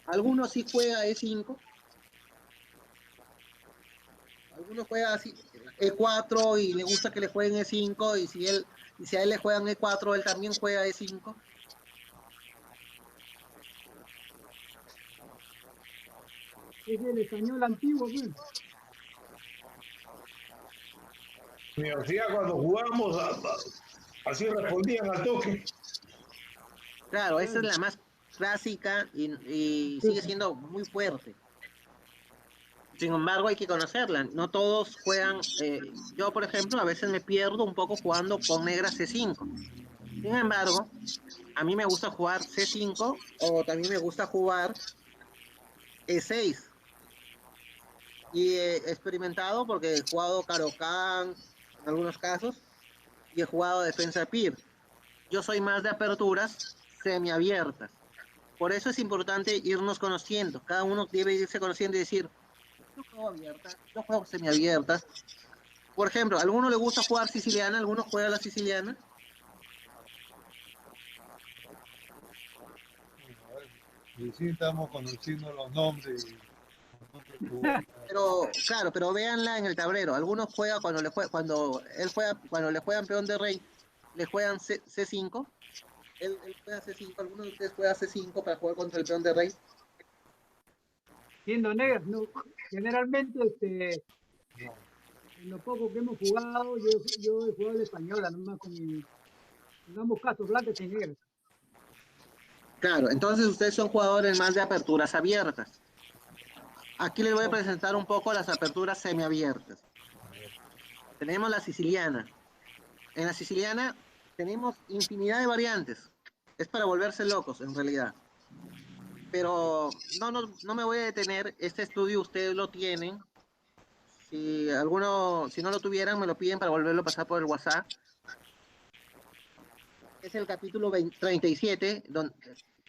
Algunos sí juega E5. Algunos juega así E4 y le gusta que le jueguen E5 y si a él le juegan E4, él también juega E5. Es el español antiguo, pues. En mi universidad cuando jugábamos, así respondían al toque. Claro, esa es la más clásica y sigue siendo muy fuerte. Sin embargo, hay que conocerla. No todos juegan. Yo, por ejemplo, a veces me pierdo un poco jugando con negras C5. Sin embargo, a mí me gusta jugar C5 o también me gusta jugar E6. Y he experimentado porque he jugado Caro-Kann en algunos casos y he jugado defensa PIR. Yo soy más de aperturas semiabiertas. Por eso es importante irnos conociendo. Cada uno debe irse conociendo y decir, yo juego abiertas, yo juego semiabiertas. Por ejemplo, ¿a alguno le gusta jugar siciliana? ¿Alguno juega la siciliana? Y sí, estamos conociendo los nombres. Pero, claro, pero véanla en el tablero. Algunos juegan cuando cuando le juegan peón de rey, le juegan C5. Él juega C5. ¿Alguno de ustedes juega C5 para jugar contra el peón de rey? Siendo negras, no. Generalmente, en lo poco que hemos jugado, yo he jugado la española, nomás en ambos casos, blancas y negras. Claro, entonces ustedes son jugadores más de aperturas abiertas. Aquí les voy a presentar un poco las aperturas semiabiertas. Tenemos la siciliana. En la siciliana tenemos infinidad de variantes. Es para volverse locos, en realidad. Pero no me voy a detener. Este estudio ustedes lo tienen. Si no lo tuvieran, me lo piden para volverlo a pasar por el WhatsApp. Es el capítulo 37,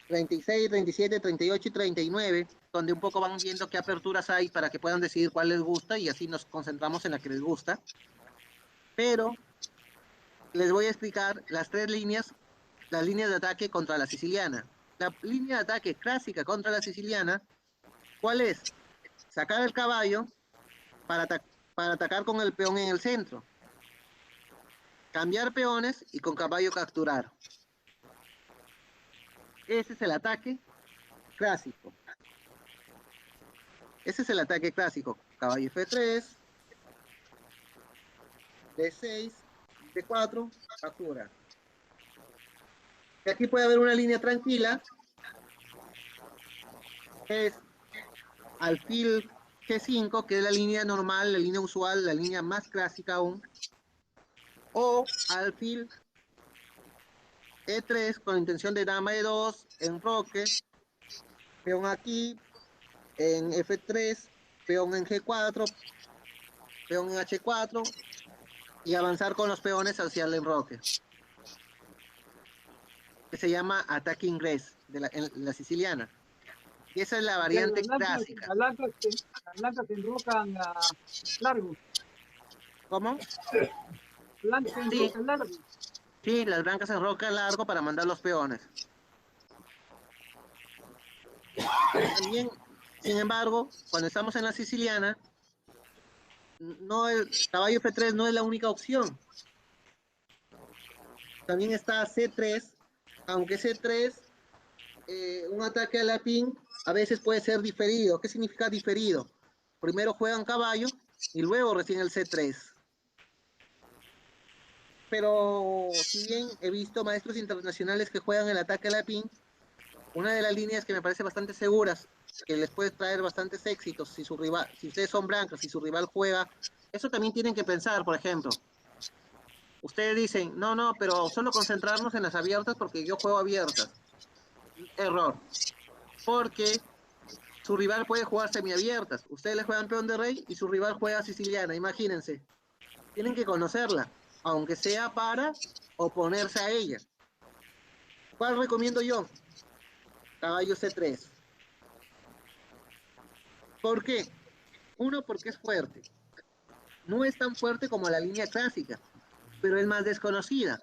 36, 37, 38 y 39, donde un poco van viendo qué aperturas hay para que puedan decidir cuál les gusta y así nos concentramos en la que les gusta. Pero les voy a explicar las líneas de ataque contra la siciliana. La línea de ataque clásica contra la siciliana, ¿cuál es? Sacar el caballo para atacar con el peón en el centro. Cambiar peones y con caballo capturar. Ese es el ataque clásico. Ese es el ataque clásico. Caballo F3, D6, D4, captura. Y aquí puede haber una línea tranquila. Es alfil G5, que es la línea normal, la línea usual, la línea más clásica aún, o alfil E3 con intención de dama E2, enroque, peón aquí, en F3, peón en G4, peón en H4, y avanzar con los peones hacia el enroque, que se llama ataque inglés en la siciliana. Y esa es la variante clásica. Las blancas se enrocan a largo. ¿Cómo? Blancas se Sí, enrocan largo. sí, las blancas se enrocan largo para mandar los peones. También, sin embargo, cuando estamos en la siciliana, no, el caballo F3 no es la única opción. También está C3, aunque C3, un ataque a la pin a veces puede ser diferido. ¿Qué significa diferido? Primero juegan caballo y luego recién el C3. Pero si bien he visto maestros internacionales que juegan el ataque a la pin, una de las líneas que me parece bastante seguras, que les puede traer bastantes éxitos si su rival, si ustedes son blancos, si su rival juega, eso también tienen que pensar, por ejemplo. Ustedes dicen, no, pero solo concentrarnos en las abiertas porque yo juego abiertas. Error. Porque su rival puede jugar semiabiertas. Ustedes le juegan peón de rey y su rival juega siciliana, imagínense. Tienen que conocerla, aunque sea para oponerse a ella. ¿Cuál recomiendo yo? Caballo C3. ¿Por qué? Uno, porque es fuerte. No es tan fuerte como la línea clásica, pero es más desconocida.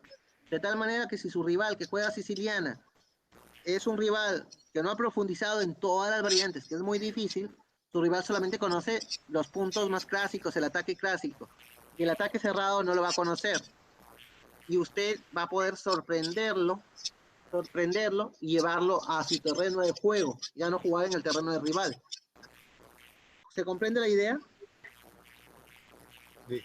De tal manera que si su rival que juega siciliana es un rival que no ha profundizado en todas las variantes, que es muy difícil, su rival solamente conoce los puntos más clásicos, el ataque clásico. Y el ataque cerrado no lo va a conocer. Y usted va a poder sorprenderlo y llevarlo a su terreno de juego, ya no jugar en el terreno del rival. ¿Se comprende la idea? Sí.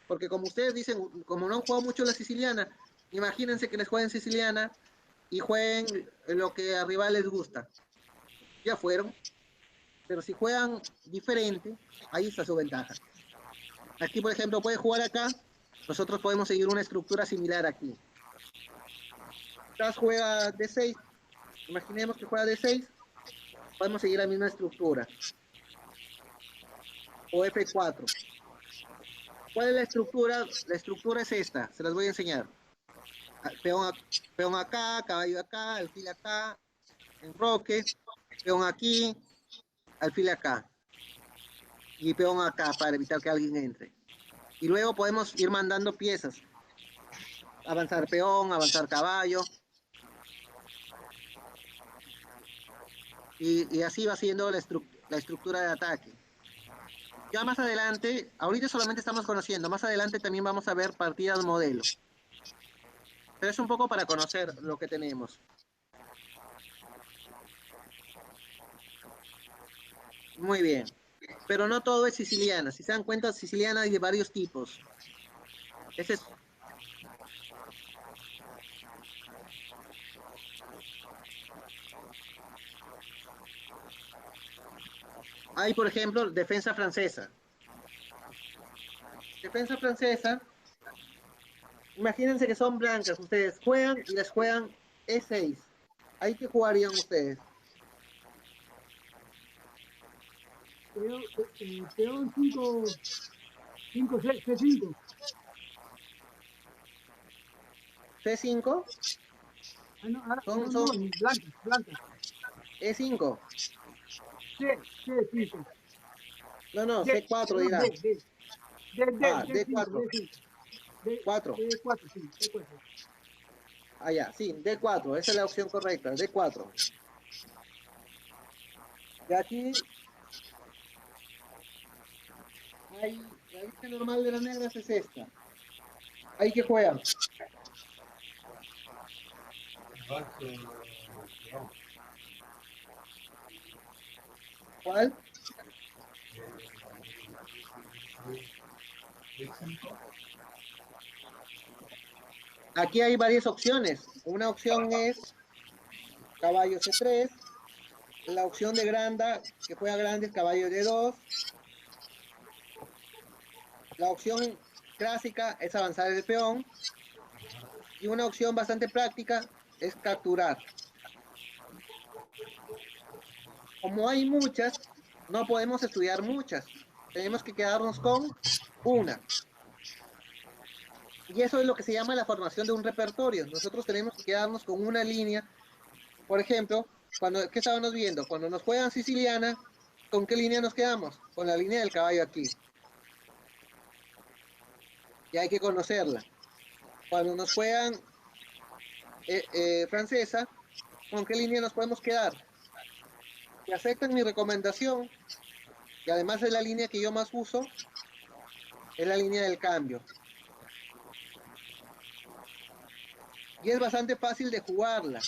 Porque como ustedes dicen, como no han jugado mucho la siciliana, imagínense que les jueguen siciliana y jueguen lo que a rival les gusta. Ya fueron. Pero si juegan diferente, ahí está su ventaja. Aquí, por ejemplo, puede jugar acá. Nosotros podemos seguir una estructura similar aquí. Acá juega D6. Imaginemos que juega D6. Podemos seguir la misma estructura. O F4. ¿Cuál es la estructura? La estructura es esta. Se las voy a enseñar. Peón acá, caballo acá, alfil acá, enroque, peón aquí, alfil acá. Y peón acá para evitar que alguien entre. Y luego podemos ir mandando piezas. Avanzar peón, avanzar caballo. Y así va siendo la estructura de ataque. Ya más adelante, ahorita solamente estamos conociendo, más adelante también vamos a ver partidas modelo. Pero es un poco para conocer lo que tenemos. Muy bien. Pero no todo es siciliana. Si se dan cuenta, siciliana hay de varios tipos. Ese es... Hay, por ejemplo, defensa francesa. Defensa francesa. Imagínense que son blancas. Ustedes juegan y les juegan E6. ¿Ahí qué jugarían ustedes? Peón 5, C5. C5. Son blancas. E5. C5. No, C4 dirá. D4. D4, sí, D4. Ah, ya, sí, D4, esa es la opción correcta, D4. Y aquí hay, la lista normal de las negras es esta. Ahí que juegan. ¿Cuál? Aquí hay varias opciones. Una opción es caballo C3, La opción de Granda, que juega grande, caballo de 2. La opción clásica es avanzar el peón. Y una opción bastante práctica es capturar. Como hay muchas, no podemos estudiar muchas. Tenemos que quedarnos con una. Y eso es lo que se llama la formación de un repertorio. Nosotros tenemos que quedarnos con una línea. Por ejemplo, ¿qué estábamos viendo? Cuando nos juegan siciliana, ¿con qué línea nos quedamos? Con la línea del caballo aquí. Y hay que conocerla. Cuando nos juegan francesa, ¿con qué línea nos podemos quedar? Si aceptan mi recomendación, y además es la línea que yo más uso, es la línea del cambio. Y es bastante fácil de jugarla.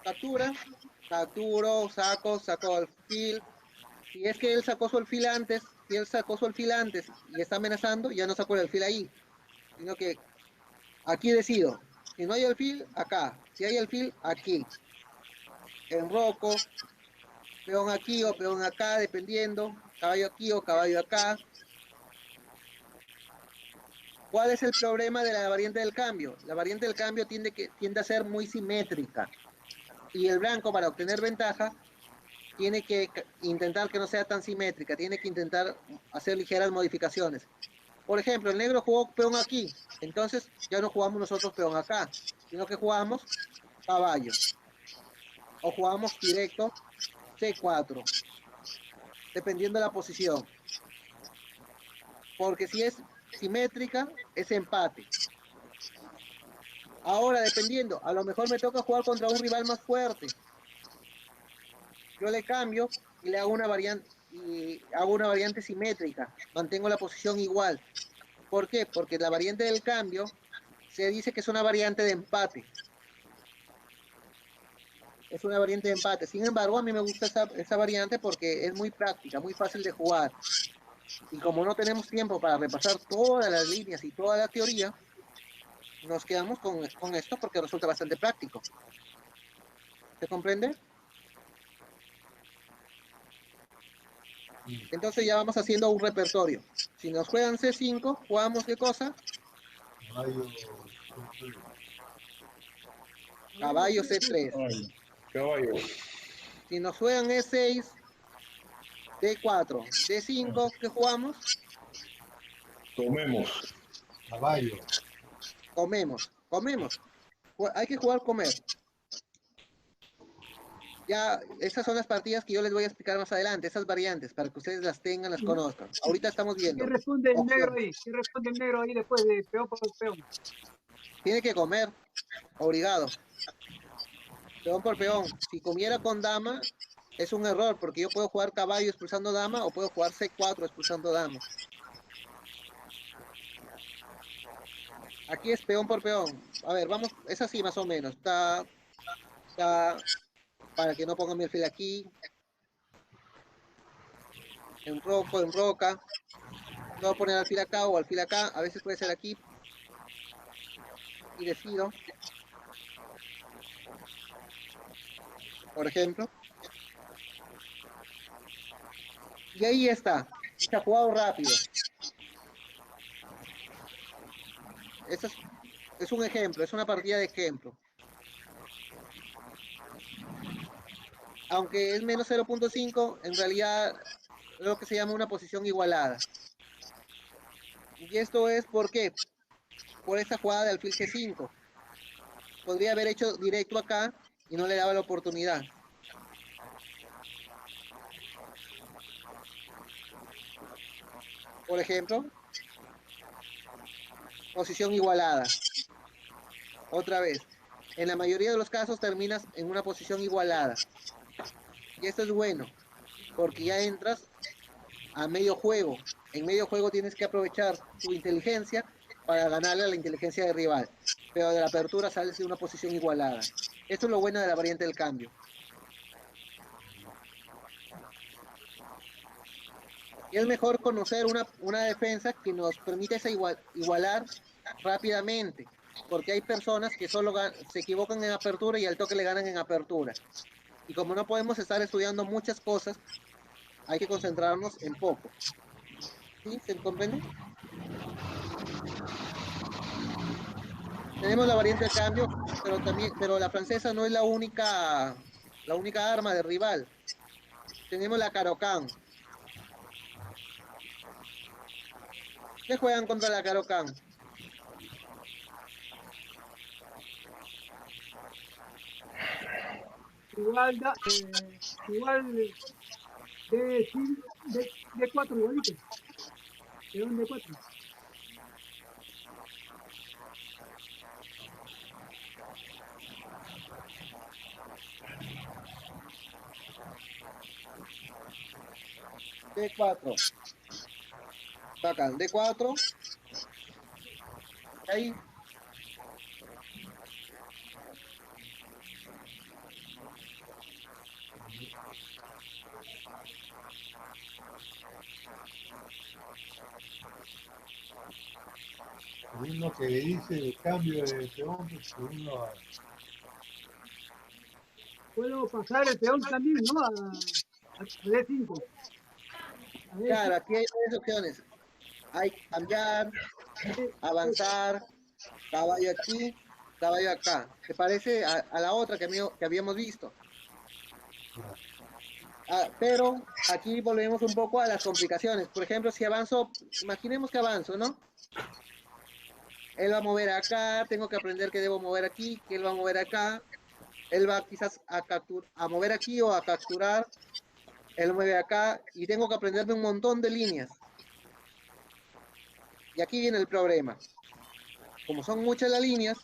Captura, capturo, saco alfil. Si es que él sacó su alfil antes, si él sacó su alfil antes y está amenazando, ya no sacó el alfil ahí, sino que aquí decido. Si no hay alfil, acá. Si hay alfil, aquí. Enroco, peón aquí o peón acá, dependiendo. Caballo aquí o caballo acá. ¿Cuál es el problema de la variante del cambio? La variante del cambio tiende a ser muy simétrica. Y el blanco, para obtener ventaja, tiene que intentar que no sea tan simétrica. Tiene que intentar hacer ligeras modificaciones. Por ejemplo, el negro jugó peón aquí. Entonces ya no jugamos nosotros peón acá, sino que jugamos caballo. O jugamos directo C4. Dependiendo de la posición. Porque si es simétrica, es empate. Ahora, dependiendo, a lo mejor me toca jugar contra un rival más fuerte. Yo le cambio y le hago una variante simétrica. Mantengo la posición igual. ¿Por qué? Porque la variante del cambio se dice que es una variante de empate. Es una variante de empate. Sin embargo, a mí me gusta esa variante porque es muy práctica, muy fácil de jugar. Y como no tenemos tiempo para repasar todas las líneas y toda la teoría, nos quedamos con esto porque resulta bastante práctico. ¿Se comprende? Entonces ya vamos haciendo un repertorio. Si nos juegan C5, jugamos ¿qué cosa? Caballo C3. Caballo. Si nos juegan E6, D4. D5, ¿qué jugamos? Tomemos. Caballo. Comemos. Hay que jugar comer. Ya, esas son las partidas que yo les voy a explicar más adelante, esas variantes, para que ustedes las tengan, las conozcan. Ahorita estamos viendo. ¿Qué responde el negro opciones. ahí? ¿Qué responde el negro ahí después de peón por peón? Tiene que comer, obligado. Peón por peón. Si comiera con dama, es un error, porque yo puedo jugar caballo expulsando dama o puedo jugar C4 expulsando dama. Aquí es peón por peón. A ver, vamos, es así más o menos. Está para que no ponga mi alfil aquí. Enroca. No voy a poner alfil acá o alfil acá. A veces puede ser aquí. Y decido. Por ejemplo. Y ahí está. Se ha jugado rápido. Eso es un ejemplo, es una partida de ejemplo. Aunque es menos 0.5, en realidad es lo que se llama una posición igualada. Y esto es ¿por qué? Por esa jugada de alfil G5. Podría haber hecho directo acá y no le daba la oportunidad. Por ejemplo, posición igualada. Otra vez, en la mayoría de los casos terminas en una posición igualada. Y esto es bueno, porque ya entras a medio juego. En medio juego tienes que aprovechar tu inteligencia para ganarle a la inteligencia del rival. Pero de la apertura sales de una posición igualada. Esto es lo bueno de la variante del cambio. Y es mejor conocer una defensa que nos permite igualar rápidamente. Porque hay personas que solo se equivocan en apertura y al toque le ganan en apertura. Y como no podemos estar estudiando muchas cosas, hay que concentrarnos en poco. ¿Sí? ¿Se comprende? Tenemos la variante de cambio, pero la francesa no es la única arma de rival. Tenemos la Caro-Kann. ¿Qué juegan contra la Caro-Kann? Igual, igual de 4 igualito. Peón de 4. D4. Sacan D4. Ahí. Uno que dice el cambio de peón, pues uno Puedo pasar el peón también, ¿no? A D5. A D5. Claro, aquí hay tres opciones. Hay cambiar, avanzar, caballo aquí, caballo acá. Se parece a la otra que habíamos visto. Pero aquí volvemos un poco a las complicaciones. Por ejemplo, si avanzo, imaginemos que avanzo, ¿no? Él va a mover acá, tengo que aprender que debo mover aquí, que él va a mover acá. Él va quizás a mover aquí o a capturar. Él mueve acá y tengo que aprenderme un montón de líneas. Y aquí viene el problema. Como son muchas las líneas,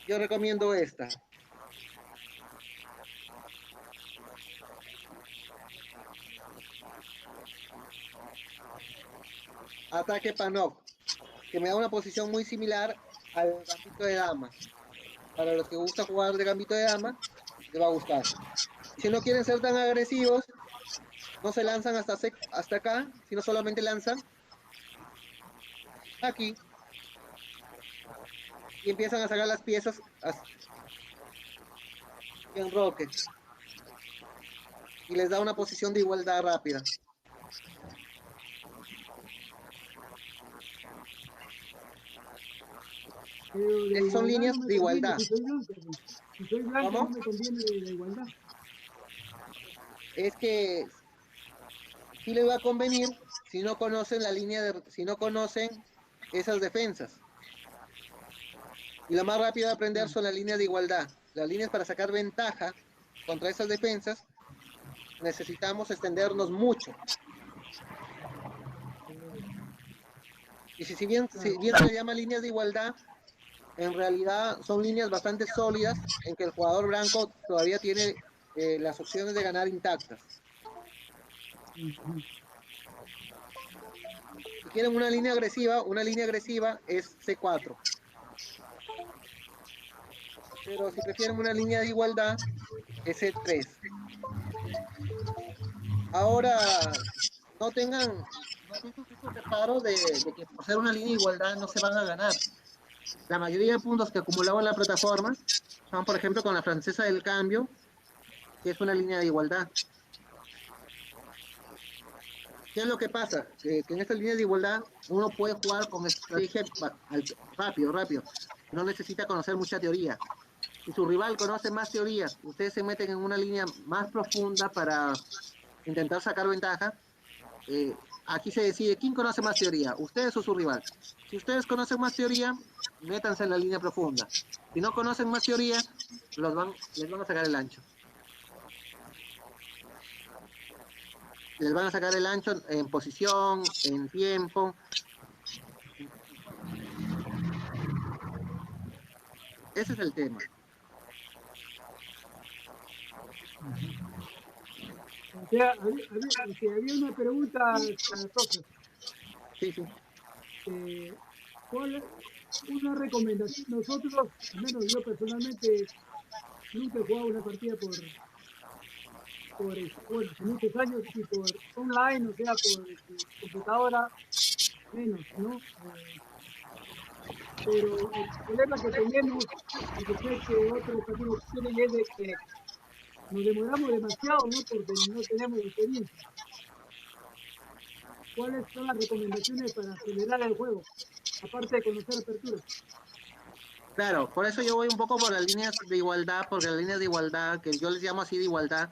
yo recomiendo esta. Ataque Panok, que me da una posición muy similar al gambito de dama. Para los que gusta jugar de gambito de dama, les va a gustar. Si no quieren ser tan agresivos, no se lanzan hasta acá, sino solamente lanzan aquí y empiezan a sacar las piezas en roque y les da una posición de igualdad rápida. Pero Son líneas no me de igualdad. conviene, si soy blanco ¿Cómo? no me conviene la igualdad. Es que sí les va a convenir si no conocen si no conocen esas defensas. Y lo más rápido de aprender son las líneas de igualdad. Las líneas para sacar ventaja contra esas defensas necesitamos extendernos mucho. Y si bien se le llama líneas de igualdad, en realidad son líneas bastante sólidas en que el jugador blanco todavía tiene las opciones de ganar intactas. Si quieren una línea agresiva es C4. Pero si prefieren una línea de igualdad es C3. Ahora, no tengan esos reparos de que por ser una línea de igualdad no se van a ganar. La mayoría de puntos que acumulaba la plataforma son, por ejemplo, con la francesa del cambio, que es una línea de igualdad. ¿Qué es lo que pasa? Que en esta línea de igualdad uno puede jugar con estrategia rápido. No necesita conocer mucha teoría. Si su rival conoce más teorías, ustedes se meten en una línea más profunda para intentar sacar ventaja. Aquí se decide quién conoce más teoría, ustedes o su rival. Si ustedes conocen más teoría, métanse en la línea profunda. Si no conocen más teoría, les van a sacar el ancho. Les van a sacar el ancho en posición, en tiempo. Ese es el tema. O sea, había una pregunta a Sócrates. Sí. ¿Cuál es una recomendación? Nosotros, al menos yo personalmente, nunca he jugado una partida bueno, hace muchos años y por online, o sea, por computadora, menos, ¿no? pero el problema que tenemos, y que sé que otros también tienen, es de que nos demoramos demasiado, ¿no? Porque no tenemos experiencia. ¿Cuáles son las recomendaciones para acelerar el juego? Aparte de conocer aperturas. Claro, por eso yo voy un poco por las líneas de igualdad, porque las líneas de igualdad, que yo les llamo así de igualdad,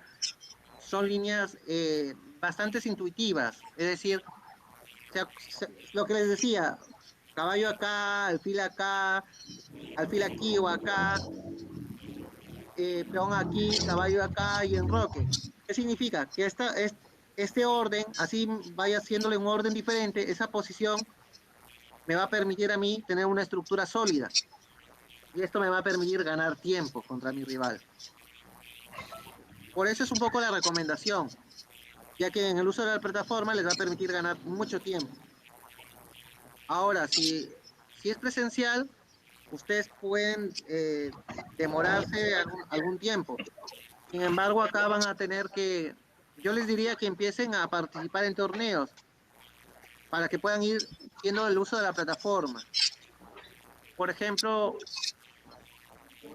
son líneas bastante intuitivas. Es decir, lo que les decía, caballo acá, alfil aquí o acá, peón aquí, caballo acá y enroque. ¿Qué significa? Que este orden, así vaya haciéndole un orden diferente, esa posición me va a permitir a mí tener una estructura sólida. Y esto me va a permitir ganar tiempo contra mi rival. Por eso es un poco la recomendación, ya que en el uso de la plataforma les va a permitir ganar mucho tiempo. Ahora, si es presencial, ustedes pueden demorarse algún tiempo. Sin embargo, acá van a tener que, yo les diría que empiecen a participar en torneos para que puedan ir viendo el uso de la plataforma. Por ejemplo,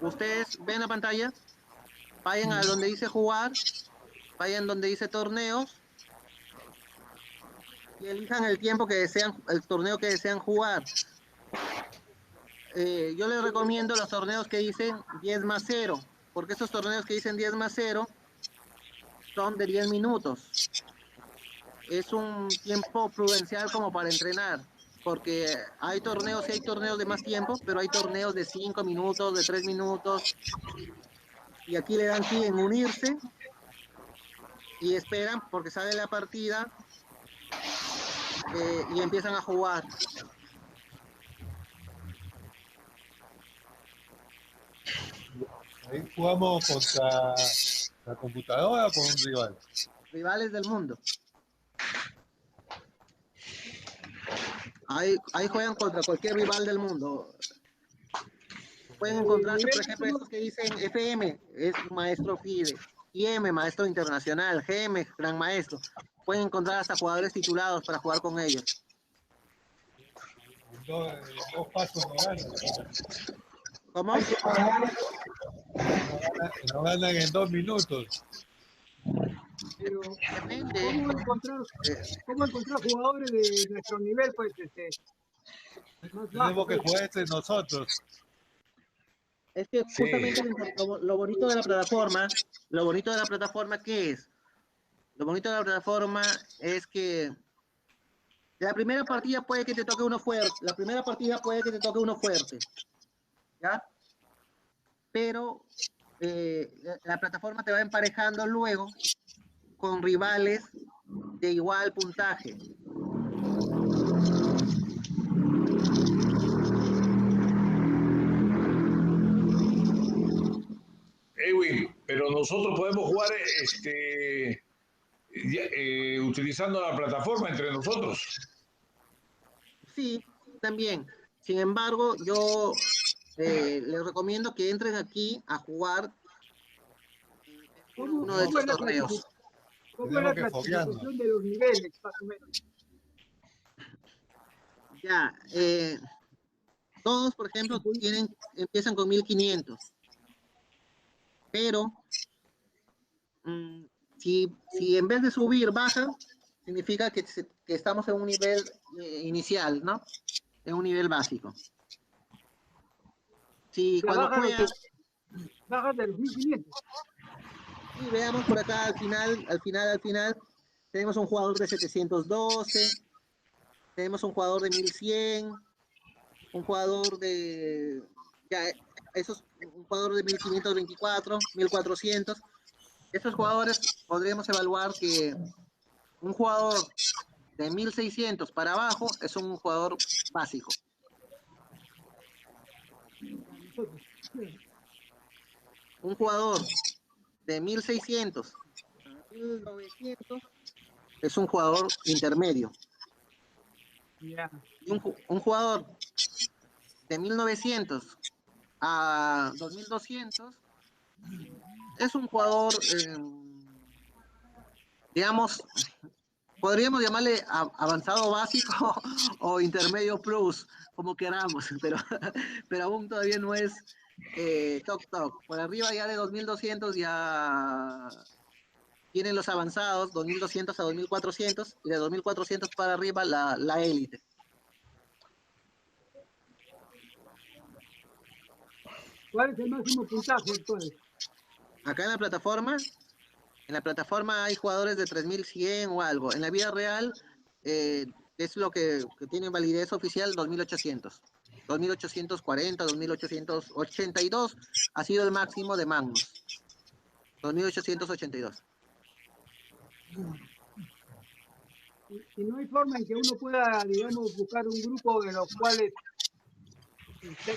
ustedes ven la pantalla, vayan a donde dice jugar, vayan donde dice torneos y elijan el tiempo que desean, el torneo que desean jugar. Yo les recomiendo los torneos que dicen 10+0, porque esos torneos que dicen 10+0 son de 10 minutos. Es un tiempo prudencial como para entrenar, porque hay torneos de más tiempo, pero hay torneos de 5 minutos, de 3 minutos, y aquí le dan clic en unirse y esperan porque sale la partida y empiezan a jugar. Ahí jugamos contra la computadora o con un rival. Rivales del mundo. Ahí juegan contra cualquier rival del mundo. Pueden encontrarse, por ejemplo, estos que dicen FM, es maestro FIDE, IM, maestro internacional, GM, gran maestro. Pueden encontrar hasta jugadores titulados para jugar con ellos. Dos pasos no ganan. ¿Cómo? No ganan en 2 minutos. Pero, Depende. ¿cómo encontrar jugadores de nuestro nivel? Pues, más Tenemos bajo, que pues? jugar entre nosotros. Es que justamente lo bonito de la plataforma, ¿qué es? Lo bonito de la plataforma es que la primera partida puede que te toque uno fuerte, ¿ya? Pero la plataforma te va emparejando luego con rivales de igual puntaje. Edwin, pero nosotros podemos jugar utilizando la plataforma entre nosotros. Sí, también. Sin embargo, yo les recomiendo que entren aquí a jugar uno de estos torneos. ¿Cómo es la clasificación de los niveles, más o menos? Ya, todos, por ejemplo, empiezan con 1500. Pero si en vez de subir baja, significa que estamos en un nivel inicial, ¿no? En un nivel básico. Si cuando juegas... Bajas de los 1500. Y veamos por acá al final, tenemos un jugador de 712, tenemos un jugador de 1100, un jugador de... un jugador de 1524, 1400. Estos jugadores podríamos evaluar que un jugador de 1600 para abajo es un jugador básico. Un jugador de 1600 a 1900 es un jugador intermedio. Yeah. Y un jugador de 1900 a 2200 es un jugador, digamos, podríamos llamarle avanzado básico o intermedio plus, como queramos, pero aún todavía no es Toc Toc. Por arriba ya de 2200 ya tienen los avanzados, 2200 a 2400, y de 2400 para arriba la élite. ¿Cuál es el máximo puntaje actual? Acá en la plataforma hay jugadores de 3100 o algo. En la vida real es lo que tiene validez oficial 2800. 2840, 2882 ha sido el máximo de Magnus. 2882. Y no hay forma en que uno pueda, digamos, buscar un grupo de los cuales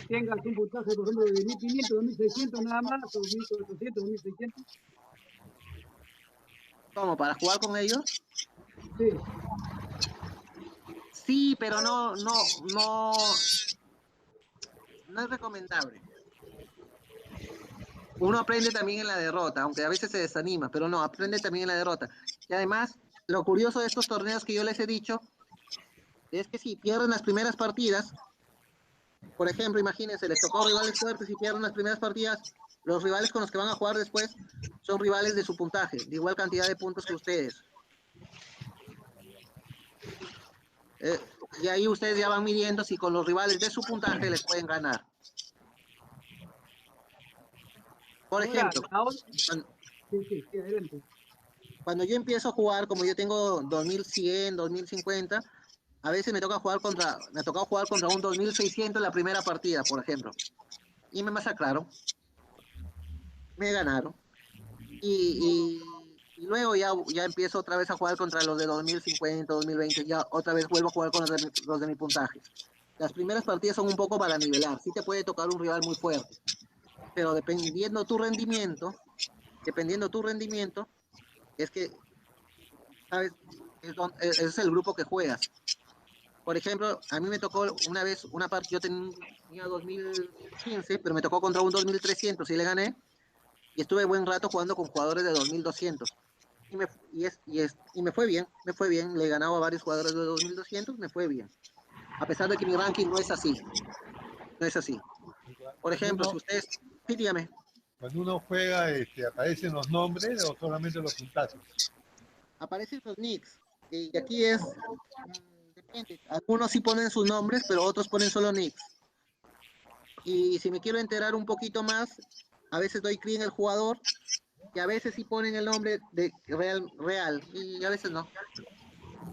tengas un puntaje, por ejemplo, de 1500, 2600 nada más, o 1400, 1600. ¿Cómo? ¿Para jugar con ellos? Sí. Sí, pero no es recomendable. Uno aprende también en la derrota, aunque a veces se desanima, pero no, aprende también en la derrota. Y además, lo curioso de estos torneos que yo les he dicho es que si pierden las primeras partidas, por ejemplo, imagínense, les tocó rivales fuertes y pierden las primeras partidas, los rivales con los que van a jugar después son rivales de su puntaje, de igual cantidad de puntos que ustedes. Y ahí ustedes ya van midiendo si con los rivales de su puntaje les pueden ganar. Por ejemplo, Sí, adelante. cuando yo empiezo a jugar, como yo tengo 2100, 2050, a veces me toca jugar contra un 2600 en la primera partida, por ejemplo. Y me masacraron, me ganaron. Y luego ya empiezo otra vez a jugar contra los de 2050, 2020, ya otra vez vuelvo a jugar con los de mi puntaje. Las primeras partidas son un poco para nivelar, sí te puede tocar un rival muy fuerte, pero dependiendo tu rendimiento, es que, ¿sabes? Es el grupo que juegas. Por ejemplo, a mí me tocó una vez una parte, yo tenía 2015, pero me tocó contra un 2300 y le gané, y estuve buen rato jugando con jugadores de 2200. Y me fue bien, le he ganado a varios jugadores de 2200, me fue bien. A pesar de que mi ranking no es así, no es así. Por ejemplo, si ustedes, sí, dígame. Cuando uno juega, ¿aparecen los nombres o solamente los puntajes? Aparecen los nicks, y aquí depende. Algunos sí ponen sus nombres, pero otros ponen solo nicks. Y si me quiero enterar un poquito más, a veces doy clic en el jugador, y a veces sí ponen el nombre de real, y a veces no.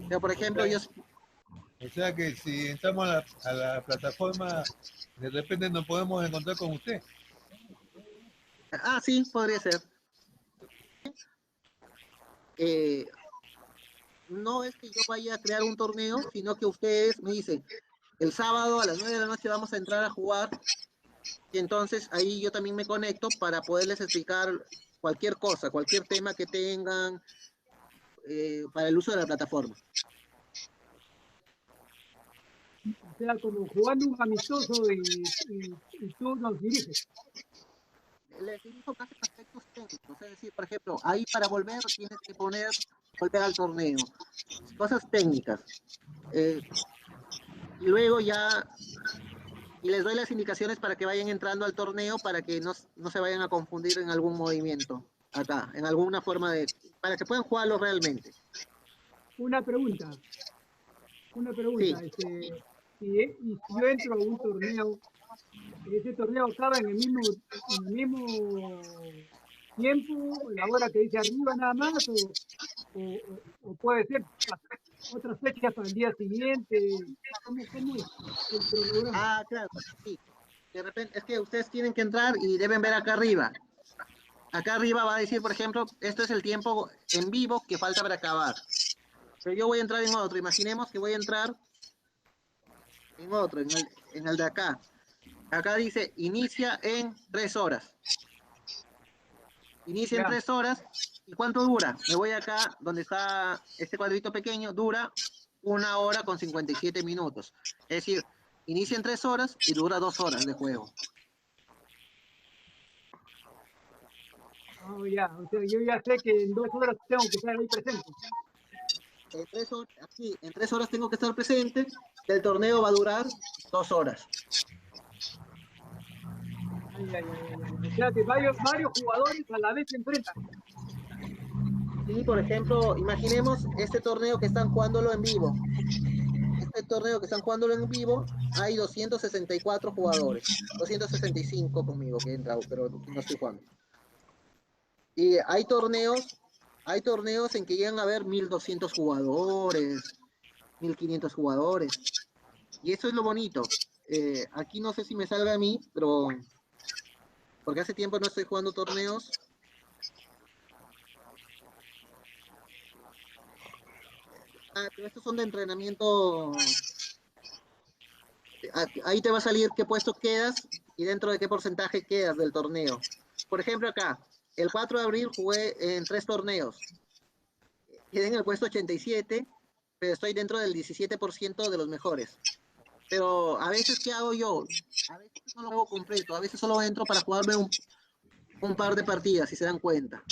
Pero por ejemplo, O sea que si entramos a la plataforma, de repente nos podemos encontrar con usted. sí, podría ser. No es que yo vaya a crear un torneo, sino que ustedes me dicen, el sábado a las 9 de la noche vamos a entrar a jugar, y entonces ahí yo también me conecto para poderles explicar cualquier cosa, cualquier tema que tengan para el uso de la plataforma. O sea, como jugando un amistoso y tú nos diriges. Les dirijo más en aspectos técnicos, es decir, por ejemplo, ahí para volver tienes que volver al torneo, cosas técnicas. Y luego ya y les doy las indicaciones para que vayan entrando al torneo para que no se vayan a confundir en algún movimiento acá, en alguna forma para que puedan jugarlo realmente. Una pregunta, Sí. si yo entro a un torneo, ese torneo acaba en el mismo tiempo, la hora que dice arriba nada más, o puede ser otras fechas para el día siguiente. ¿Cómo es el cronograma? Claro, sí. De repente, es que ustedes tienen que entrar y deben ver acá arriba. Acá arriba va a decir, por ejemplo, esto es el tiempo en vivo que falta para acabar. Pero yo voy a entrar en otro. Imaginemos que voy a entrar en otro, en el de acá. Acá dice, inicia en 3 horas. Inicia en 3 horas. ¿Y cuánto dura? Me voy acá, donde está este cuadrito pequeño, dura 1 hora con 57 minutos. Es decir, inicia en 3 horas y dura 2 horas de juego. Ya, o sea, yo ya sé que en 2 horas tengo que estar ahí presente. En 3 horas tengo que estar presente. El torneo va a durar 2 horas. O sea que varios jugadores a la vez se enfrentan. Y, por ejemplo, imaginemos este torneo que están jugándolo en vivo. Este torneo que están jugándolo en vivo, hay 264 jugadores. 265 conmigo que he entrado, pero no estoy jugando. Y hay torneos en que llegan a haber 1200 jugadores, 1500 jugadores. Y eso es lo bonito. Aquí no sé si me salga a mí, pero porque hace tiempo no estoy jugando torneos. Pero estos son de entrenamiento. Ahí te va a salir qué puesto quedas y dentro de qué porcentaje quedas del torneo. Por ejemplo, acá, el 4 de abril jugué en 3 torneos. Quedé en el puesto 87, pero estoy dentro del 17% de los mejores. Pero a veces, ¿qué hago yo? A veces no lo juego completo, a veces solo entro para jugarme un par de partidas, si se dan cuenta.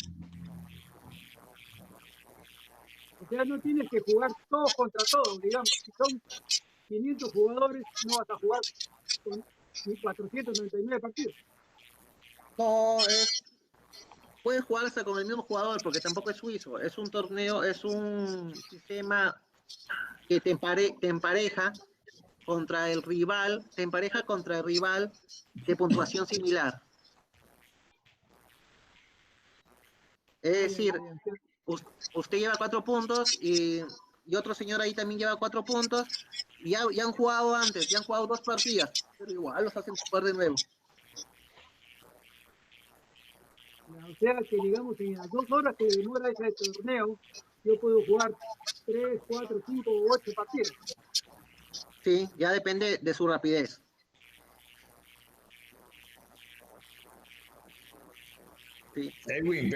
O sea, no tienes que jugar todos contra todos, digamos. Si son 500 jugadores, no vas a jugar con 499 partidos. No, puedes jugar hasta con el mismo jugador, porque tampoco es suizo. Es un torneo, es un sistema que te empareja contra el rival, te empareja contra el rival de puntuación similar. Es decir, usted lleva 4 puntos y otro señor ahí también lleva 4 puntos. Y ya han jugado antes, ya han jugado 2 partidas, pero igual los hacen jugar de nuevo. O sea que, digamos, en las 2 horas que demora ese torneo, yo puedo jugar 3, 4, 5 o 8 partidas. Sí, ya depende de su rapidez. Sí. Edwin,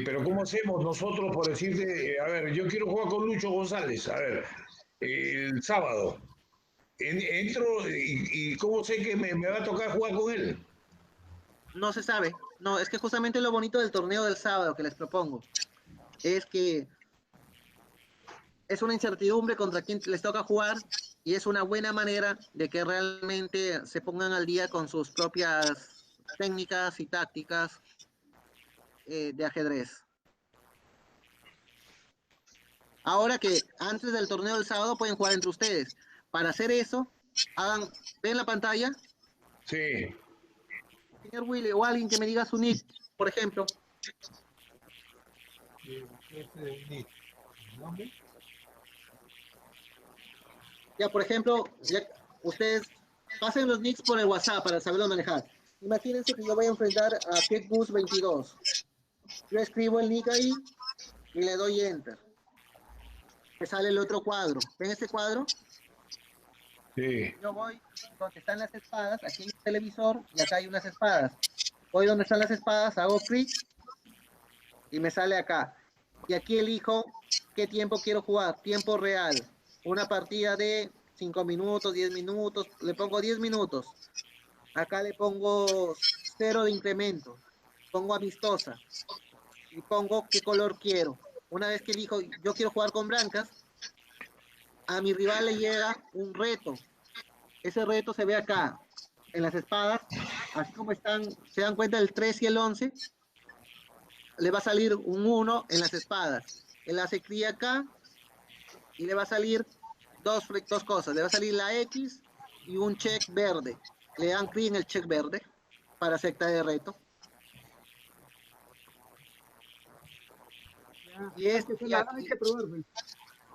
pero ¿cómo hacemos nosotros por decirte, a ver, yo quiero jugar con Lucho González, a ver, el sábado, entro y ¿cómo sé que me va a tocar jugar con él? No se sabe. No, es que justamente lo bonito del torneo del sábado que les propongo es que es una incertidumbre contra quién les toca jugar y es una buena manera de que realmente se pongan al día con sus propias técnicas y tácticas de ajedrez. Ahora que antes del torneo del sábado pueden jugar entre ustedes. Para hacer eso, ven la pantalla. Sí. Señor Willy, o alguien que me diga su nick, por ejemplo. Ya, por ejemplo, ya, ustedes pasen los nicks por el WhatsApp para saberlo manejar. Imagínense que yo voy a enfrentar a Pietbus 22. Yo escribo el nick ahí y le doy enter. Me sale el otro cuadro. ¿Ven este cuadro? Sí. Yo voy donde están las espadas, aquí hay un televisor y acá hay unas espadas. Voy donde están las espadas, hago clic y me sale acá. Y aquí elijo qué tiempo quiero jugar, tiempo real. Una partida de 5 minutos, 10 minutos, le pongo 10 minutos. Acá le pongo 0 de incremento, pongo amistosa y pongo qué color quiero. Una vez que elijo, yo quiero jugar con blancas, a mi rival le llega un reto. Ese reto se ve acá, en las espadas, así como están, se dan cuenta el 3 y el 11, le va a salir un 1 en las espadas. Él hace clic acá y le va a salir dos cosas. Le va a salir la X y un check verde. Le dan clic en el check verde para aceptar el reto.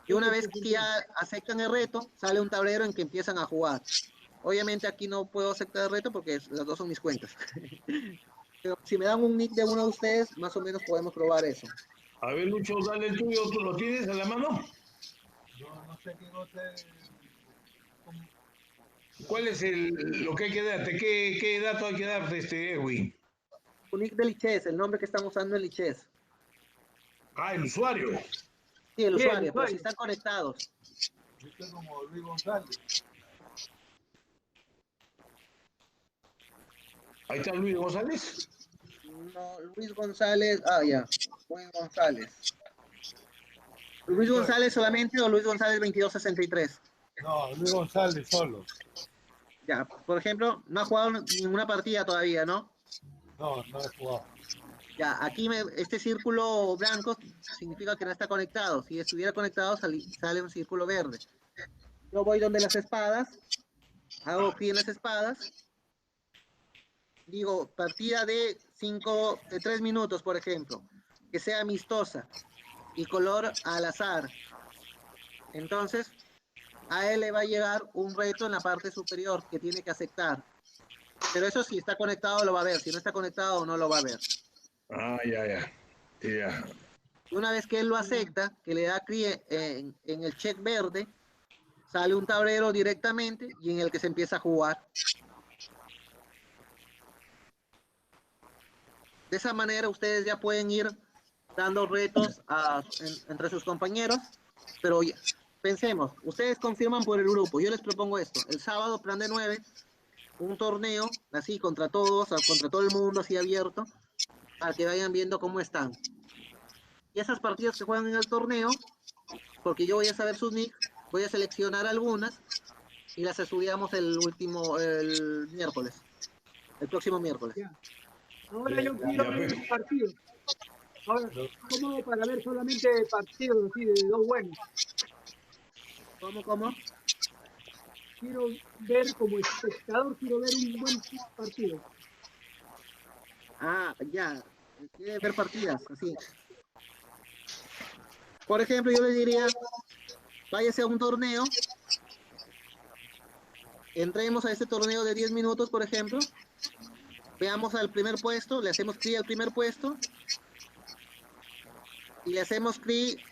Y una vez que ya aceptan el reto, sale un tablero en que empiezan a jugar. Obviamente aquí no puedo aceptar el reto porque las dos son mis cuentas. Pero si me dan un nick de uno de ustedes, más o menos podemos probar eso. A ver, Lucho, dale el tuyo, ¿tú lo tienes en la mano? No sé qué vote. ¿Cuál es lo que hay que darte? ¿Qué dato hay que darte, Edwin? Un nick del ICHES, el nombre que estamos usando en el ICHES. Ah, el usuario. Sí, el usuario, pero si están conectados. Yo estoy como Luis González. Ahí está Luis González. No, Luis González. Ah, ya. Luis González. ¿Luis González solamente o Luis González 2263? No, Luis González solo. Ya, por ejemplo, no ha jugado ninguna partida todavía, ¿no? No, no he jugado. Ya, aquí este círculo blanco significa que no está conectado. Si estuviera conectado, sale un círculo verde. Yo voy donde las espadas, hago clic en las espadas, digo partida de 3 minutos, por ejemplo, que sea amistosa y color al azar. Entonces, a él le va a llegar un reto en la parte superior que tiene que aceptar. Pero eso si está conectado lo va a ver, si no está conectado no lo va a ver. Ah, ya. Y una vez que él lo acepta, que le da clic en el check verde, sale un tablero directamente y en el que se empieza a jugar. De esa manera ustedes ya pueden ir dando retos entre sus compañeros, pero pensemos, ustedes confirman por el grupo, yo les propongo esto, el sábado plan de 9, un torneo así contra todos, contra todo el mundo, así abierto, para que vayan viendo cómo están. Y esas partidas que juegan en el torneo, porque yo voy a saber sus nicks, voy a seleccionar algunas y las estudiamos el miércoles, el próximo miércoles. Ya. Ahora yo quiero ver un partido. Ahora, ¿cómo hago para ver solamente partidos así de dos buenos? ¿Cómo? Quiero ver como espectador, quiero ver un buen partido. Ah, ya, quiere ver partidas, así. Por ejemplo, yo le diría, váyase a un torneo, entremos a este torneo de 10 minutos, por ejemplo, veamos al primer puesto, le hacemos clic al primer puesto, y le hacemos clic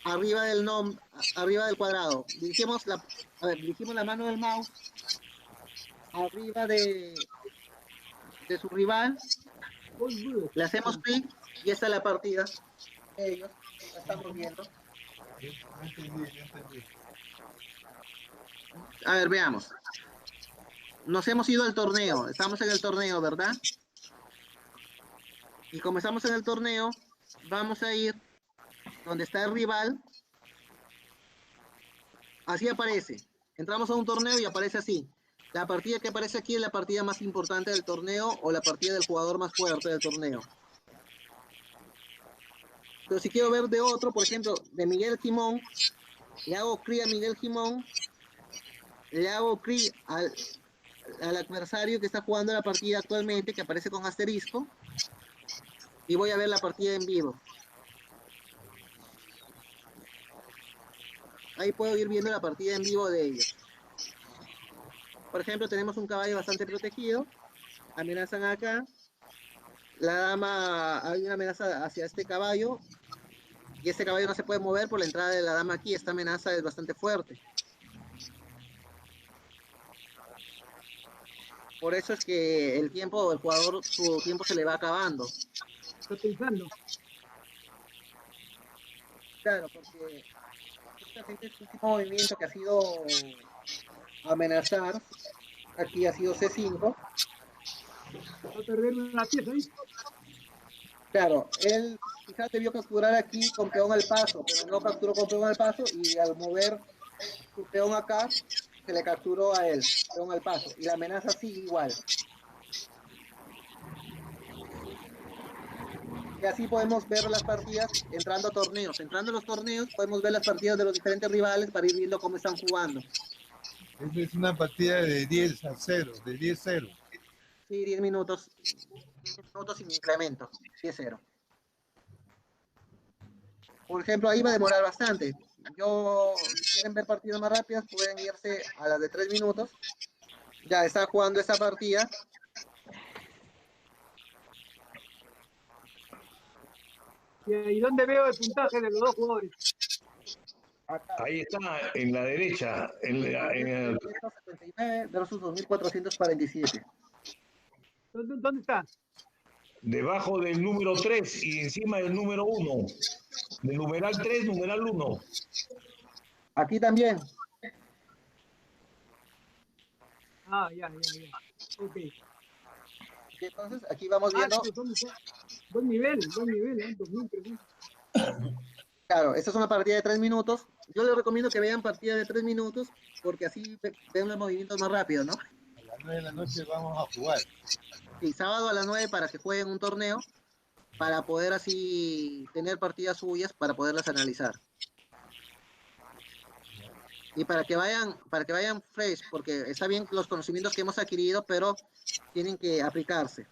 arriba del cuadrado. Dirigimos la mano del mouse arriba de su rival, le hacemos clic y esta es la partida. Ellos la estamos viendo. No entendí. A ver, veamos. Nos hemos ido al torneo, estamos en el torneo, ¿verdad? Y como estamos en el torneo, vamos a ir donde está el rival. Así aparece. Entramos a un torneo y aparece así. La partida que aparece aquí es la partida más importante del torneo o la partida del jugador más fuerte del torneo. Pero si quiero ver de otro, por ejemplo, de Miguel Jimón, le hago clic a Miguel Jimón, le hago clic al adversario que está jugando la partida actualmente, que aparece con asterisco, y voy a ver la partida en vivo. Ahí puedo ir viendo la partida en vivo de ellos. Por ejemplo, tenemos un caballo bastante protegido, amenazan acá, la dama, hay una amenaza hacia este caballo, y este caballo no se puede mover por la entrada de la dama aquí, esta amenaza es bastante fuerte. Por eso es que el jugador, su tiempo se le va acabando. Estoy pensando. Claro, porque este último movimiento que ha sido amenazar, aquí ha sido C5. Va a perder una pieza ahí. Claro, él quizás debió capturar aquí con peón al paso, pero no capturó con peón al paso y al mover su peón acá, se le capturó a él, peón al paso, y la amenaza sigue igual. Y así podemos ver las partidas entrando a torneos. Entrando a los torneos podemos ver las partidas de los diferentes rivales para ir viendo cómo están jugando. Esa es una partida de 10-0, de 10-0. Sí, 10 minutos. 10 minutos sin incremento. 10-0. Por ejemplo, ahí va a demorar bastante. Si quieren ver partidas más rápidas, pueden irse a las de 3 minutos. Ya está jugando esta partida. ¿Y dónde veo el puntaje de los dos jugadores? Acá. Ahí está, en la derecha. En el... 279 versus 2447. ¿Dónde está? Debajo del número 3 y encima del número 1. Del numeral 3, numeral 1. Aquí también. Ah, ya. Ok. Y entonces aquí vamos Ah, viendo, buen nivel, ¿eh? 2300. claro, esta es una partida de 3 minutos. Yo les recomiendo que vean partidas de 3 minutos porque así ven los movimientos más rápido, ¿no? A las 9 de la noche vamos a jugar. Y sábado a las 9 para que jueguen un torneo, para poder así tener partidas suyas, para poderlas analizar. Y para que vayan fresh, porque está bien los conocimientos que hemos adquirido, pero tienen que aplicarse.